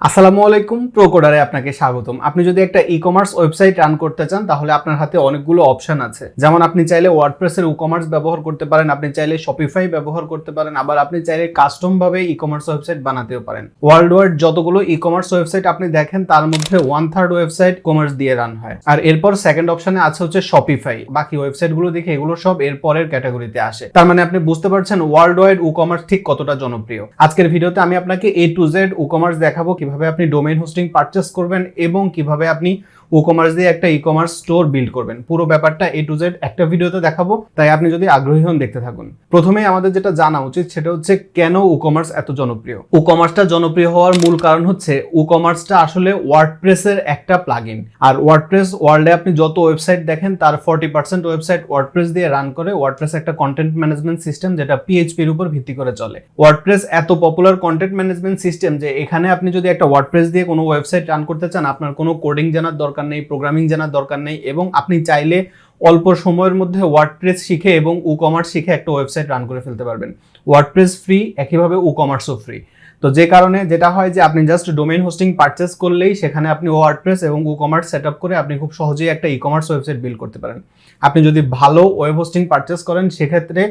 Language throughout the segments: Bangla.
আসসালামু আলাইকুম, প্রোকোডারে আপনাকে স্বাগতম। আপনি যদি একটা ই-কমার্স ওয়েবসাইট রান করতে চান তাহলে আপনার হাতে অনেকগুলো অপশন আছে। যেমন আপনি চাইলে ওয়ার্ডপ্রেসের ই-কমার্স ব্যবহার করতে পারেন, আপনি চাইলে শপিফাই ব্যবহার করতে পারেন, আবার আপনি চাইলে কাস্টম ভাবে ই-কমার্স ওয়েবসাইট বানাতেও পারেন। ওয়ার্ল্ড ওয়াইড যতগুলো ই-কমার্স ওয়েবসাইট আপনি দেখেন তার মধ্যে 1/3 ওয়েবসাইট কমার্স দিয়ে রান হয়। আর এরপর সেকেন্ড অপশনে আছে হচ্ছে শপিফাই। বাকি ওয়েবসাইটগুলো দেখে এগুলো সব এর পরের ক্যাটাগরিতে আসে। তার মানে আপনি বুঝতে পারছেন ওয়ার্ল্ড ওয়াইড ই-কমার্স ঠিক কতটা জনপ্রিয়। আজকের ভিডিওতে আমি আপনাকে A to Z ই-কমার্স দেখাবো, কিভাবে আপনি ডোমেইন হোস্টিং পারচেজ করবেন এবং কিভাবে আপনি ই-কমার্স দিয়ে একটা ই-কমার্স স্টোর বিল্ড করবেন। পুরো ব্যাপারটা A to Z একটা ভিডিওতে দেখাবো, তাই আপনি যদি আগ্রহী হন দেখতে থাকুন। প্রথমেই আমাদের যেটা জানা উচিত সেটা হচ্ছে কেন ই-কমার্স এত জনপ্রিয়। ই-কমার্সটা জনপ্রিয় হওয়ার মূল কারণ হচ্ছে ই-কমার্সটা আসলে ওয়ার্ডপ্রেসের একটা প্লাগইন। আর ওয়ার্ডপ্রেস ওয়ার্ল্ডে আপনি যত ওয়েবসাইট দেখেন তার 40% ওয়েবসাইট ওয়ার্ডপ্রেস দিয়ে রান করে। ওয়ার্ডপ্রেস একটা কন্টেন্ট ম্যানেজমেন্ট সিস্টেম যেটা PHP এর উপর ভিত্তি করে চলে। ওয়ার্ডপ্রেস এত পপুলার কন্টেন্ট ম্যানেজমেন্ট সিস্টেম যে এখানে আপনি যদি একটা ওয়ার্ডপ্রেস দিয়ে কোনো ওয়েবসাইট রান করতে চান, আপনার কোনো কোডিং জানার দরকার নেই, প্রোগ্রামিং জানার দরকার নেই, এবং আপনি চাইলে অল্প সময়ের মধ্যে ওয়ার্ডপ্রেস শিখে এবং ই-কমার্স শিখে একটা ওয়েবসাইট রান করে ফেলতে পারবেন। ওয়ার্ডপ্রেস ফ্রি, একইভাবে ই-কমার্সও ফ্রি। তো যে কারণে যেটা হয় যে আপনি জাস্ট ডোমেইন হোস্টিং পারচেজ করলেই সেখানে আপনি ওয়ার্ডপ্রেস এবং ই-কমার্স সেট আপ করে আপনি খুব সহজেই একটা ই-কমার্স ওয়েবসাইট বিল্ড করতে পারেন। আপনি যদি ভালো ওয়েব হোস্টিং পারচেজ করেন সেক্ষেত্রে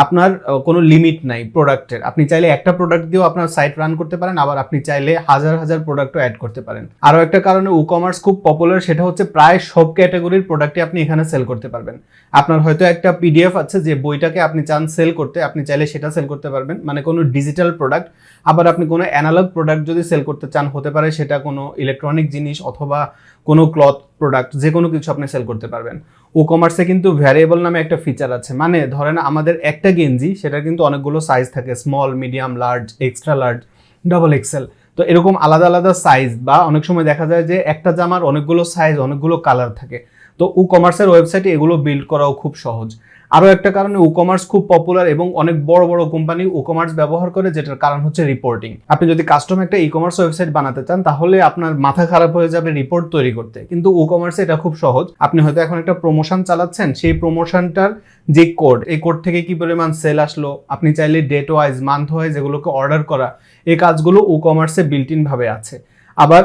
আপনার কোনো লিমিট নাই প্রোডাক্টের। আপনি চাইলে একটা প্রোডাক্ট দিয়েও আপনার সাইট রান করতে পারেন, আবার আপনি চাইলে হাজার হাজার প্রোডাক্টও অ্যাড করতে পারেন। আরও একটা কারণে ই-কমার্স খুব পপুলার, সেটা হচ্ছে প্রায় সব ক্যাটাগরির প্রোডাক্টই আপনি এখানে সেল করতে পারবেন। আপনার হয়তো একটা PDF আছে যে বইটাকে আপনি চান সেল করতে, আপনি চাইলে সেটা সেল করতে পারবেন, মানে কোনো ডিজিটাল প্রোডাক্ট। আবার আপনি কোনো অ্যানালগ প্রোডাক্ট যদি সেল করতে চান, হতে পারে সেটা কোনো ইলেকট্রনিক জিনিস অথবা কোনো ক্লথ প্রোডাক্ট, যে কোনো কিছু আপনি সেল করতে পারবেন। ই-কমার্সে কিন্তু ভ্যারিয়েবল নামে একটা ফিচার আছে, মানে ধরেন আমাদের একটা গেঞ্জি, সেটা কিন্তু অনেকগুলো সাইজ থাকে, small, medium, large, extra large, double XL. তো এরকম আলাদা আলাদা সাইজ, বা অনেক সময় দেখা যায় যে একটা জামার অনেকগুলো সাইজ, অনেকগুলো কালার থাকে। তো ই-কমার্সের ওয়েবসাইটে এগুলো বিল্ড করাও খুব সহজ। আরও একটা কারণে ই-কমার্স খুব পপুলার এবং অনেক বড় বড় কোম্পানি ই-কমার্স ব্যবহার করে, যেটার কারণ হচ্ছে রিপোর্টিং। আপনি যদি কাস্টম একটা ই-কমার্স ওয়েবসাইট বানাতে চান তাহলে আপনার মাথা খারাপ হয়ে যাবে রিপোর্ট তৈরি করতে, কিন্তু ই-কমার্সে এটা খুব সহজ। আপনি হয়তো এখন একটা প্রমোশন চালাচ্ছেন, সেই প্রমোশনটার যে কোড, এই কোড থেকে কি পরিমাণ সেল আসলো, আপনি চাইলে ডেট ওয়াইজ, মান্থ ওয়াইজ এগুলোকে অর্ডার করা, এই কাজগুলো ই-কমার্সে বিল্ট ইন ভাবে আছে। আবার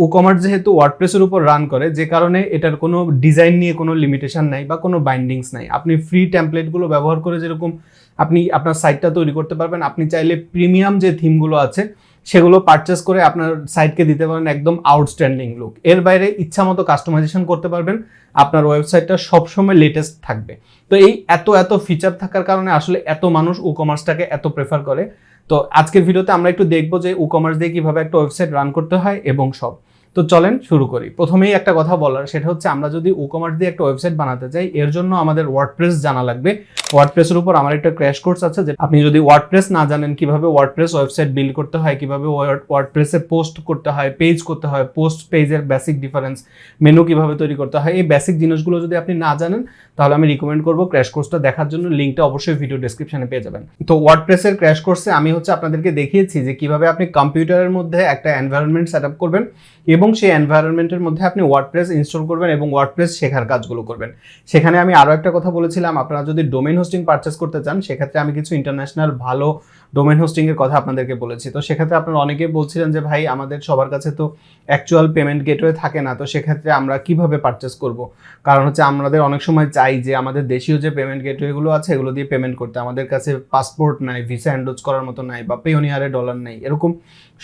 ই-কমার্স যেহেতু ওয়ার্ডপ্রেসের উপর রান করে, যে কারণে এটার কোনো ডিজাইন নিয়ে কোনো লিমিটেশন নাই বা কোনো বাইন্ডিংস নাই। আপনি ফ্রি টেমপ্লেটগুলো ব্যবহার করে যেরকম আপনি আপনার সাইটটা তৈরি করতে পারবেন, আপনি চাইলে প্রিমিয়াম যে থিমগুলো আছে সেগুলো পারচেস করে আপনার সাইটকে দিতে পারেন একদম আউটস্ট্যান্ডিং লুক। এর বাইরে ইচ্ছা মতো কাস্টমাইজেশন করতে পারবেন, আপনার ওয়েবসাইটটা সবসময় লেটেস্ট থাকবে। তো এই এত এত ফিচার থাকার কারণে আসলে এত মানুষ ই-কমার্সটাকে এত প্রেফার করে। তো আজকের ভিডিওতে আমরা একটু দেখবো যে ই-কমার্স দিয়ে কিভাবে একটা ওয়েবসাইট রান করতে হয় এবং সব। তো চলেন শুরু করি। প্রথমেই একটা কথা বলার, সেটা হচ্ছে আমরা যদি ই-কমার্স দিয়ে একটা ওয়েবসাইট বানাতে চাই, এর জন্য আমাদের ওয়ার্ডপ্রেস জানা লাগবে। ওয়ার্ডপ্রেসের উপর আমার একটা ক্র্যাশ কোর্স আছে, যে আপনি যদি ওয়ার্ডপ্রেস না জানেন কিভাবে ওয়ার্ডপ্রেস ওয়েবসাইট বিল্ড করতে হয়, কিভাবে ওয়ার্ডপ্রেসে পোস্ট করতে হয়, পেজ করতে হয়, পোস্ট পেজের বেসিক ডিফারেন্স, মেনু কিভাবে তৈরি করতে হয়, এই বেসিক জিনিসগুলো যদি আপনি না জানেন তাহলে আমি রিকমেন্ড করবো ক্র্যাশ কোর্সটা দেখার জন্য। লিঙ্কটা অবশ্যই ভিডিও ডেসক্রিপশনে পেয়ে যাবেন। তো ওয়ার্ডপ্রেসের ক্র্যাশ কোর্সে আমি আপনাদেরকে দেখিয়েছি যে কিভাবে আপনি কম্পিউটারের মধ্যে একটা এনভায়রনমেন্ট সেট আপ করবেন এবং সেই এনভায়রনমেন্টের মধ্যে আপনি ওয়ার্ডপ্রেস ইনস্টল করবেন এবং ওয়ার্ডপ্রেস শেখার কাজগুলো করবেন। সেখানে আমি আরও একটা কথা বলেছিলাম, আপনারা যদি ডোমেইন হোস্টিং পারচেস করতে চান সেক্ষেত্রে আমি কিছু ইন্টারন্যাশনাল ভালো ডোমেইন হোস্টিং এর কথা আপনাদেরকে বলেছি। তো সেক্ষেত্রে আপনারা অনেকেই বলছিলেন যে ভাই আমাদের সবার কাছে তো অ্যাকচুয়াল পেমেন্ট গেটওয়ে থাকে না, তো সেক্ষেত্রে আমরা কিভাবে পারচেস করব। কারণ হচ্ছে আমাদের অনেক সময় চাই যে আমাদের দেশীয় যে পেমেন্ট গেটওয়েগুলো আছে এগুলো দিয়ে পেমেন্ট করতে, আমাদের কাছে পাসপোর্ট নাই, ভিসা এন্ডোজ করার মতো নাই, বা পেওনিয়ারে ডলার নেই, এরকম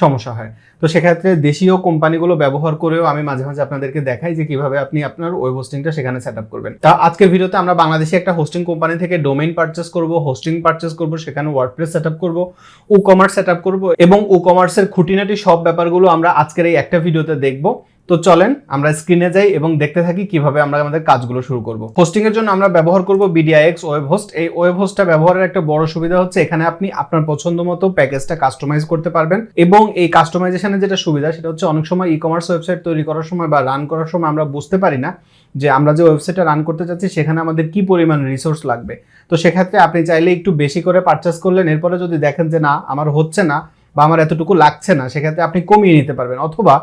সমস্যা হয়। তো সেক্ষেত্রে দেশীয় কোম্পানিগুলো ব্যবহার করেও আমি মাঝে মাঝে আপনাদেরকে দেখাই যে কিভাবে আপনি আপনার ওয়েব হোস্টিংটা সেখানে সেট আপ করবেন। তা আজকের ভিডিওতে আমরা বাংলাদেশে একটা হোস্টিং কোম্পানি থেকে ডোমেইন পারচেস করব, হোস্টিং পারচেস করব, সেখানে ওয়ার্ডপ্রেস সেট আপ করবো, ই-কমার্স সেট আপ করবো, এবং ই-কমার্সের খুঁটিনাটি সব ব্যাপারগুলো আমরা আজকের এই একটা ভিডিওতে দেখবো। তো চলেন আমরা স্ক্রিনে যাই এবং দেখতে থাকি কিভাবে আমরা আমাদের কাজগুলো শুরু করব। হোস্টিং এর জন্য আমরা ব্যবহার করব BDIX ওয়েব হোস্ট। এই ওয়েব হোস্টটা ব্যবহারের একটা বড় সুবিধা হচ্ছে এখানে আপনি আপনার পছন্দ মতো প্যাকেজটা কাস্টমাইজ করতে পারবেন, এবং এই কাস্টমাইজেশনের যেটা সুবিধা সেটা হচ্ছে অনেক সময় ই-কমার্স ওয়েবসাইট তৈরি করার সময় বা রান করার সময় আমরা বুঝতে পারি না যে আমরা যে ওয়েবসাইটটা রান করতে চাচ্ছি সেখানে আমাদের কি পরিমাণ রিসোর্স লাগবে। তো সেক্ষেত্রে আপনি চাইলে একটু বেশি করে পারচেস করলেন, এরপরে যদি দেখেন যে না আমার হচ্ছে না বা আমার এতটুকু লাগছে না, সেক্ষেত্রে আপনি কমিয়ে নিতে পারবেন, অথবা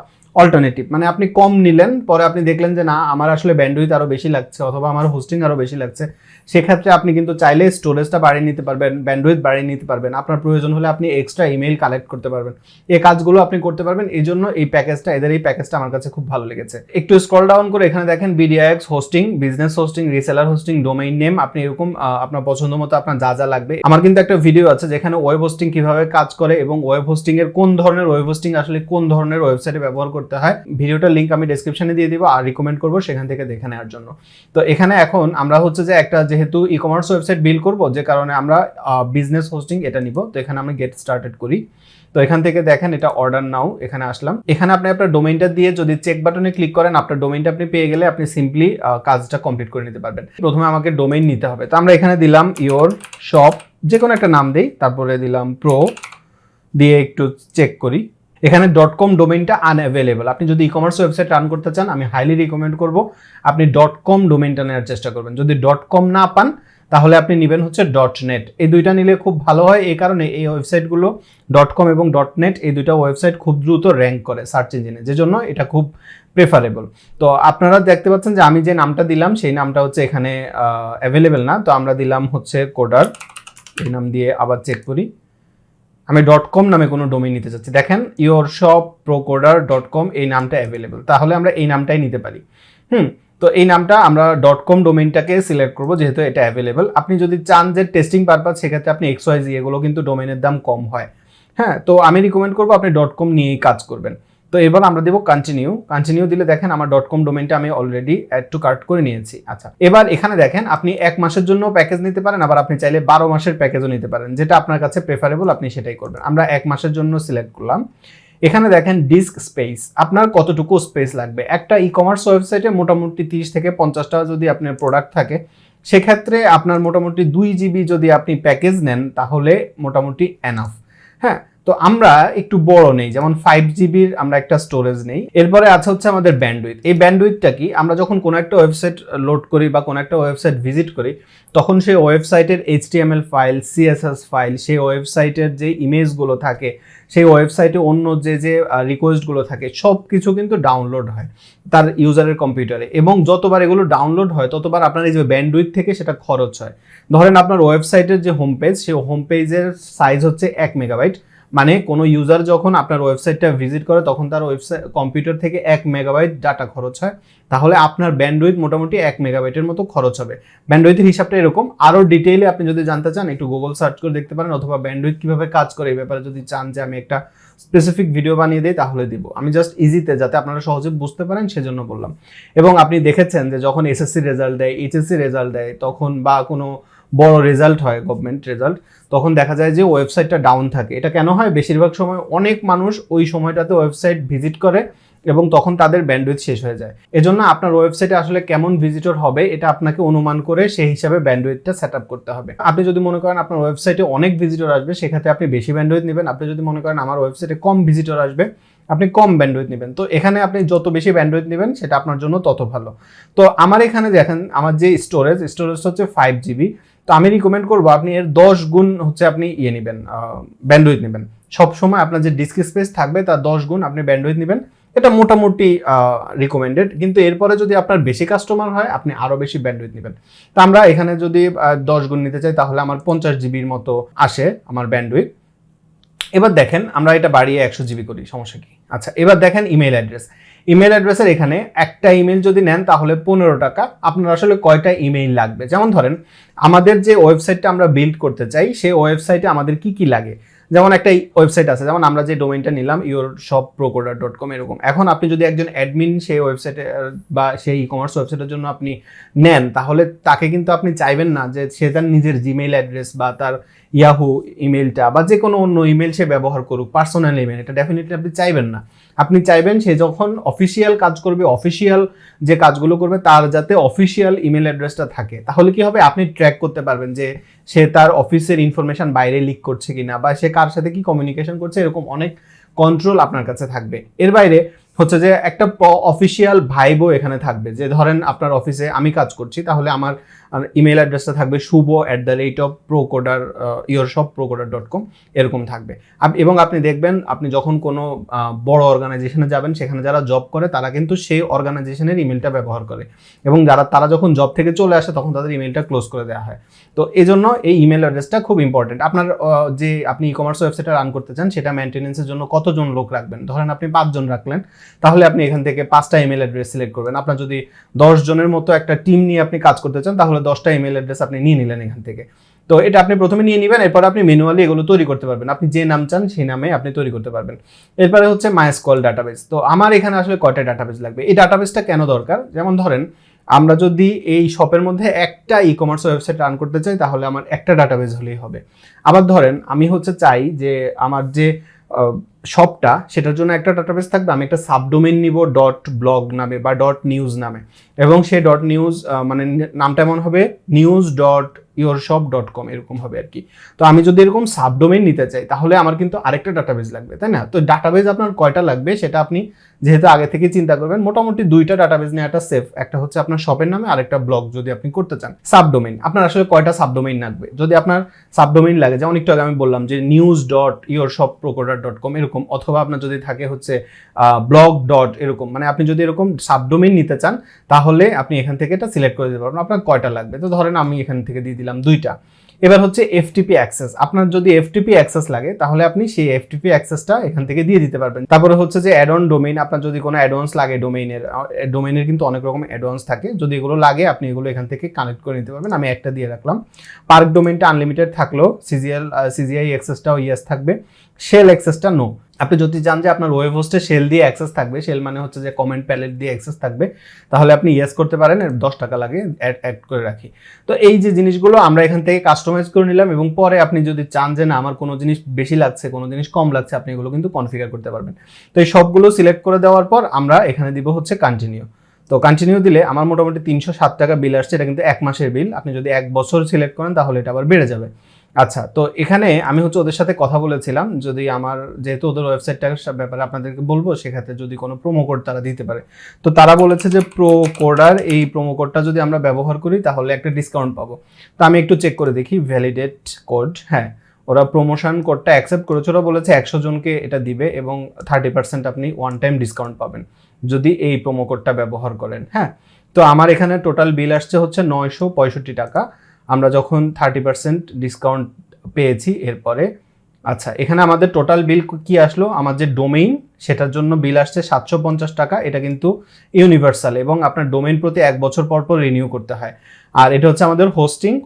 অল্টারনেটিভ, মানে আপনি কম নিলেন, পরে আপনি দেখলেন যে না আমার আসলে ব্যান্ডউইথ আরো বেশি লাগছে অথবা আমার হোস্টিং আরো বেশি লাগছে, সেক্ষেত্রে আপনি কিন্তু চাইলে স্টোরেজটা বাড়িয়ে নিতে পারবেন, ব্যান্ডউইথ বাড়িয়ে নিতে পারবেন, আপনার প্রয়োজন হলে আপনি এক্সট্রা ইমেইল কালেক্ট করতে পারবেন, এই কাজগুলো আপনি করতে পারবেন। এই জন্য এদের এই প্যাকেজটা আমার কাছে খুব ভালো লেগেছে। একটু স্ক্রল ডাউন করে এখানে দেখেন BDIX hosting, business hosting, reseller hosting, domain name, আপনি এরকম আপনার পছন্দ মতো আপনার যা যা লাগবে। আমার কিন্তু একটা ভিডিও আছে যেখানে ওয়েব হোস্টিং কিভাবে কাজ করে এবং ওয়েব হোস্টিং এর কোন ধরনের ওয়েব হোস্টিং আসলে কোন ধরনের ওয়েবসাইটে ব্যবহার করতে হয়, ভিডিওটার লিংক আমি ডেসক্রিপশনে দিয়ে দিব আর রিকমেন্ড করবো সেখান থেকে দেখে নেওয়ার জন্য। তো এখানে এখন আমরা হচ্ছে যে একটা যেহেতু ই কমার্স ওয়েবসাইট বিল্ড করব, যে কারণে আমরা বিজনেস হোস্টিং এটা নিব। তো এখানে আমরা গেট স্টার্টেড করি। তো এখান থেকে দেখেন এটা অর্ডার নাও, এখানে আসলাম। এখানে আপনি আপনার ডোমেইনটা দিয়ে যদি চেক বাটনে ক্লিক করেন, আপনার ডোমেইনটা আপনি পেয়ে গেলে আপনি সিম্পলি কাজটা কমপ্লিট করে নিতে পারবেন। প্রথমে আমাকে ডোমেইন নিতে হবে, তো আমরা এখানে দিলাম ইওর শপ, যে কোনো একটা নাম দেই, তারপরে দিলাম প্রো, দিয়ে একটু চেক করি। এখানে .com ডোমেইনটা আনঅ্যাভেলেবল। আপনি যদি ই কমার্স ওয়েবসাইট রান করতে চান, আমি হাইলি রিকমেন্ড করব আপনি .com ডোমেইনটা নেওয়ার চেষ্টা করবেন। যদি .com না পান তাহলে আপনি নেবেন হচ্ছে .net, এই দুইটা নিলে খুব ভালো হয়। এই কারণে এই ওয়েবসাইটগুলো .com এবং .net এই দুইটা ওয়েবসাইট খুব দ্রুত র্যাঙ্ক করে সার্চ ইঞ্জিনে, যে জন্য এটা খুব প্রেফারেবল। তো আপনারা দেখতে পাচ্ছেন যে আমি যে নামটা দিলাম সেই নামটা হচ্ছে এখানে অ্যাভেলেবেল না, তো আমরা দিলাম হচ্ছে কোডার, এই নাম দিয়ে আবার চেক করি। আমি .com নামে কোনো ডোমেইন নিতে চাচ্ছি, দেখেন yourshopprocoder.com এই নামটা অ্যাভেলেবল, তাহলে আমরা এই নামটাই নিতে পারি। তো এই নামটা আমরা .com ডোমেইনটাকে সিলেক্ট করব যেহেতু এটা অ্যাভেলেবল। আপনি যদি চান যে টেস্টিং পারপাস, সেক্ষেত্রে আপনি XYZ এগুলো কিন্তু ডোমেইনের দাম কম হয়। হ্যাঁ, তো আমি রিকমেন্ড করবো আপনি .com নিয়েই কাজ করবেন। তো এবার আমরা দেবো কন্টিনিউ দিলে দেখেন আমার .com ডোমেইনটা আমি অলরেডি অ্যাড টু কার্ট করে নিয়েছি। আচ্ছা, এবার এখানে দেখেন আপনি 1 মাসের জন্য প্যাকেজ নিতে পারেন, আবার আপনি চাইলে 12 মাসের প্যাকেজও নিতে পারেন, যেটা আপনার কাছে প্রেফারেবল আপনি সেটাই করবেন। আমরা 1 মাসের জন্য সিলেক্ট করলাম। এখানে দেখেন ডিস্ক স্পেস, আপনার কতটুকু স্পেস লাগবে। একটা ই কমার্স ওয়েবসাইটে মোটামুটি 30 থেকে 50টা যদি আপনার প্রোডাক্ট থাকে, সেক্ষেত্রে আপনার মোটামুটি 2 GB যদি আপনি প্যাকেজ নেন তাহলে মোটামুটি এনাফ। হ্যাঁ, তো আমরা একটু বড় নেই, যেমন 5 জিবির আমরা একটা স্টোরেজ নেই। এরপরে আছে হচ্ছে আমাদের ব্যান্ডউইথ। এই ব্যান্ডউইথটা কি, আমরা যখন কোনো একটা ওয়েবসাইট লোড করি বা কোনো একটা ওয়েবসাইট ভিজিট করি, তখন সেই ওয়েবসাইটের HTML ফাইল, CSS ফাইল, সেই ওয়েবসাইটের যে ইমেজগুলো থাকে, সেই ওয়েবসাইটে অন্য যে রিকোয়েস্টগুলো থাকে, সব কিছু কিন্তু ডাউনলোড হয় তার ইউজারের কম্পিউটারে, এবং যতবার এগুলো ডাউনলোড হয় ততবার আপনার এই যে ব্যান্ডউইথ থেকে সেটা খরচ হয়। ধরেন আপনার ওয়েবসাইটের যে হোম পেজ, সেই হোম পেজের সাইজ হচ্ছে 1 মেগাবাইট, মানে কোনো ইউজার যখন আপনার ওয়েবসাইটটা ভিজিট করে তখন তার ওয়েবসাইট কম্পিউটার থেকে 1 মেগাবাইট ডাটা খরচ হয়, তাহলে আপনার ব্যান্ডউইথ মোটামুটি 1 মেগাবাইটের মতো খরচ হবে। ব্যান্ডউইথের হিসাবটা এরকম। আরও ডিটেইলে আপনি যদি জানতে চান একটু গুগল সার্চ করে দেখতে পারেন, অথবা ব্যান্ডউইথ কিভাবে কাজ করে এই ব্যাপারে যদি চান যে আমি একটা স্পেসিফিক ভিডিও বানিয়ে দিই তাহলে দিব। আমি জাস্ট ইজিতে যাতে আপনারা সহজে বুঝতে পারেন সেজন্য বললাম। এবং আপনি দেখেছেন যে যখন এসএসসি রেজাল্ট দেয়, এইচএসসি রেজাল্ট দেয়, তখন বা কোনো বড় রেজাল্ট হয়, গভর্নমেন্ট রেজাল্ট, তখন দেখা যায় যে ওয়েবসাইটটা ডাউন থাকে। এটা কেন হয়? বেশিরভাগ সময় অনেক মানুষ ওই সময়টাতে ওয়েবসাইট ভিজিট করে এবং তখন তাদের ব্যান্ডউইথ শেষ হয়ে যায়। এজন্য আপনার ওয়েবসাইটে আসলে কেমন ভিজিটর হবে এটা আপনাকে অনুমান করে সেই হিসাবে ব্যান্ডউইথটা সেট আপ করতে হবে। আপনি যদি মনে করেন আপনার ওয়েবসাইটে অনেক ভিজিটর আসবে, সেক্ষেত্রে আপনি বেশি ব্যান্ডউইথ নেবেন। আপনি যদি মনে করেন আমার ওয়েবসাইটে কম ভিজিটর আসবে, আপনি কম ব্যান্ডউইথ নেবেন। তো এখানে আপনি যত বেশি ব্যান্ডউইথ নেবেন সেটা আপনার জন্য তত ভালো। তো আমার এখানে দেখেন আমার যে স্টোরেজ হচ্ছে 5 জিবি। তো আমি রিকমেন্ড করবো আপনি এর 10 গুণ হচ্ছে আপনি নেবেন, ব্যান্ডউইথ নেবেন। সবসময় আপনার যে ডিস্ক স্পেস থাকবে তার 10 গুণ আপনি ব্যান্ডউইথ নেবেন, এটা মোটামুটি রিকমেন্ডেড। কিন্তু এরপরে যদি আপনার বেশি কাস্টমার হয় আপনি আরও বেশি ব্যান্ডউইথ নেবেন। তো আমরা এখানে যদি 10 গুণ নিতে চাই তাহলে আমার 50 জিবির মতো আসে আমার ব্যান্ডউইথ। এবার দেখেন আমরা এটা বাড়িয়ে 100 জিবি করি, সমস্যা কি? আচ্ছা, এবার দেখেন ইমেল অ্যাড্রেসের এখানে একটা ইমেল যদি নেন তাহলে 15 টাকা। আপনার আসলে কয়টা ইমেইল লাগবে, যেমন ধরেন আমাদের যে ওয়েবসাইটটা আমরা বিল্ড করতে চাই সেই ওয়েবসাইটে আমাদের কি কি লাগে। যেমন একটা ওয়েবসাইট আছে, যেমন আমরা যে ডোমেইনটা নিলাম yourshopprocoder.com, এরকম। এখন আপনি যদি একজন অ্যাডমিন সেই ওয়েবসাইটে বা সেই ই কমার্স ওয়েবসাইটের জন্য আপনি নেন, তাহলে তাকে কিন্তু আপনি চাইবেন না যে সে তার নিজের জিমেইল অ্যাড্রেস বা তার ইয়াহু ইমেলটা বা যে কোনো অন্য ইমেল সে ব্যবহার করুক, পার্সোনাল ইমেল, এটা ডেফিনেটলি আপনি চাইবেন না। আপনি চাইবেন সে যখন অফিসিয়াল কাজ করবে, অফিসিয়াল যে কাজগুলো করবে তার যাতে অফিসিয়াল ইমেল অ্যাড্রেসটা থাকে। তাহলে কি হবে, আপনি ট্র্যাক করতে পারবেন যে সে তার অফিসের ইনফরমেশন বাইরে লিক করছে কিনা, বা সে কার সাথে কি কমিউনিকেশন করছে, এরকম অনেক কন্ট্রোল আপনার কাছে থাকবে। এর বাইরে হচ্ছে যে একটা অফিসিয়াল ভাইবও এখানে থাকবে, যে ধরেন আপনার অফিসে আমি কাজ করছি, তাহলে আমার আর ইমেল অ্যাড্রেসটা থাকবে শুভ@procoder.yourshopprocoder.com এরকম থাকবে। এবং আপনি দেখবেন আপনি যখন কোনো বড় অর্গানাইজেশনে যাবেন সেখানে যারা জব করে তারা কিন্তু সেই অর্গানাইজেশনের ইমেলটা ব্যবহার করে, এবং তারা যখন জব থেকে চলে আসে তখন তাদের ইমেলটা ক্লোজ করে দেওয়া হয়। তো এই জন্য এই ইমেল অ্যাড্রেসটা খুব ইম্পর্টেন্ট। আপনার যে আপনি ই কমার্স ওয়েবসাইটটা রান করতে চান সেটা মেনটেনেন্সের জন্য কতজন লোক রাখবেন, ধরেন আপনি 5 জন রাখলেন, তাহলে আপনি এখান থেকে 5টা ইমেল অ্যাড্রেস সিলেক্ট করবেন। আপনার যদি 10 জনের মতো একটা টিম নিয়ে আপনি কাজ করতে চান তাহলে 10টা ইমেল অ্যাড্রেস আপনি নিয়ে নিলেন এখান থেকে। তো এটা আপনি প্রথমে নিয়ে নেবেন, এরপর আপনি ম্যানুয়ালি এগুলো তৈরি করতে পারবেন, আপনি যে নাম চান সেই নামে আপনি তৈরি করতে পারবেন। এরপরে হচ্ছে মাইস্কল ডাটাবেস। তো আমার এখানে আসলে কয়টা ডাটাবেস লাগবে, এই ডাটাবেসটা কেন দরকার, যেমন ধরেন আমরা যদি এই শপের মধ্যে একটা ই কমার্স ওয়েবসাইট রান করতে চাই তাহলে আমার একটা ডাটাবেস হলেই হবে। আবার ধরেন আমি হচ্ছে চাই যে আমার যে শপটা সেটার জন্য একটা ডাটাবেস থাকবে, আমি একটা সাবডোমেইন নিব .blog নামে বা .news নামে, এবং সেই .news মানে নামটা এমন হবে news.yourshop.com এরকম হবে আর কি। তো আমি যদি এরকম সাবডোমেইন নিতে চাই তাহলে আমার কিন্তু আরেকটা ডাটাবেস লাগবে, তাই না? তো ডাটাবেস আপনার কয়টা লাগবে সেটা আপনি যেহেতু আগে থেকে চিন্তা করবেন, মোটামুটি 2টা ডাটাবেস নেওয়াটা সেফ। একটা হচ্ছে আপনার শপের নামে, আরেকটা ব্লগ যদি আপনি করতে চান। সাবডোমেইন আপনার আসলে কয়টা সাবডোমেইন লাগবে, যদি আপনার সাবডোমেইন লাগে যেমন একটু আগে আমি বললাম যে news.yourshopprocoder.com এরকম, অথবা আপনার যদি থাকে হচ্ছে blog. এরকম, মানে আপনি যদি এরকম সাবডোমেইন নিতে চান তাহলে আপনি এখান থেকে এটা সিলেক্ট করে দিতে পারবেন আপনার কয়টা লাগবে। তো ধরেন আমি এখান থেকে দিয়ে দিলাম 2টা। এবার হচ্ছে FTP অ্যাক্সেস, আপনার যদি FTP অ্যাক্সেস লাগে তাহলে আপনি সেই FTP অ্যাক্সেসটা এখান থেকে দিয়ে দিতে পারবেন। তারপরে হচ্ছে যে অ্যাড অন ডোমেইন, আপনার যদি কোনো অ্যাডভান্স লাগে ডোমেইনের কিন্তু অনেক রকম অ্যাডভান্স থাকে, যদি এগুলো লাগে আপনি এগুলো এখান থেকে কানেক্ট করে নিতে পারবেন। আমি একটা দিয়ে রাখলাম। পার্ক ডোমেইনটা আনলিমিটেড থাকলো, CGI অ্যাক্সেসটাও ইয়েস থাকবে, শেল অ্যাক্সেসটা নো। আপনি যদি চান যে আপনার ওয়েব হোস্টে শেল দিয়ে অ্যাক্সেস থাকবে, শেল মানে হচ্ছে যে কমেন্ট প্যালেট দিয়ে অ্যাক্সেস থাকবে, তাহলে আপনি ইয়েস করতে পারেন, 10 টাকা লাগে অ্যাড করে রাখি। তো এই যে জিনিসগুলো আমরা এখান থেকে কাস্টমাইজ করে নিলাম, এবং পরে আপনি যদি চান যে না আমার কোনো জিনিস বেশি লাগছে কোনো জিনিস কম লাগছে আপনি এগুলো কিন্তু কনফিগার করতে পারবেন। তো এই সবগুলো সিলেক্ট করে দেওয়ার পর আমরা এখানে দিব হচ্ছে কন্টিনিউ। তো কন্টিনিউ দিলে আমার মোটামুটি 307 টাকা বিল আসছে, এটা কিন্তু 1 মাসের বিল। আপনি যদি 1 বছর সিলেক্ট করেন তাহলে এটা আবার বেড়ে যাবে। আচ্ছা, তো এখানে আমি হচ্ছে ওদের সাথে কথা বলেছিলাম, যদি আমার যেহেতু ওদের ওয়েবসাইটটার ব্যাপারে আপনাদেরকে বলবো, সেক্ষেত্রে যদি কোনো প্রোমো কোড তারা দিতে পারে। তো তারা বলেছে যে প্রোকোডার, এই প্রোমো কোডটা যদি আমরা ব্যবহার করি তাহলে একটা ডিসকাউন্ট পাবো। তো আমি একটু চেক করে দেখি ভ্যালিডেট কোড। হ্যাঁ, ওরা প্রমোশন কোডটা অ্যাকসেপ্ট করেছে, ওরা বলেছে 100 জনকে এটা দিবে এবং 30% আপনি ওয়ান টাইম ডিসকাউন্ট পাবেন যদি এই প্রোমো কোডটা ব্যবহার করেন। হ্যাঁ, তো আমার এখানে টোটাল বিল আসছে হচ্ছে 965 টাকা, আমরা যখন 30% ডিসকাউন্ট পেয়েছি এরপরে। আচ্ছা, এখানে আমাদের টোটাল বিল কি আসলো, আমার যে ডোমেইন সেটার জন্য বিল আসছে 750 টাকা। এটা কিন্তু ইউনিভার্সাল এবং আপনার ডোমেইন প্রতি 1 বছর পর পর রিনিউ করতে হয়। আর এটা হচ্ছে আমাদের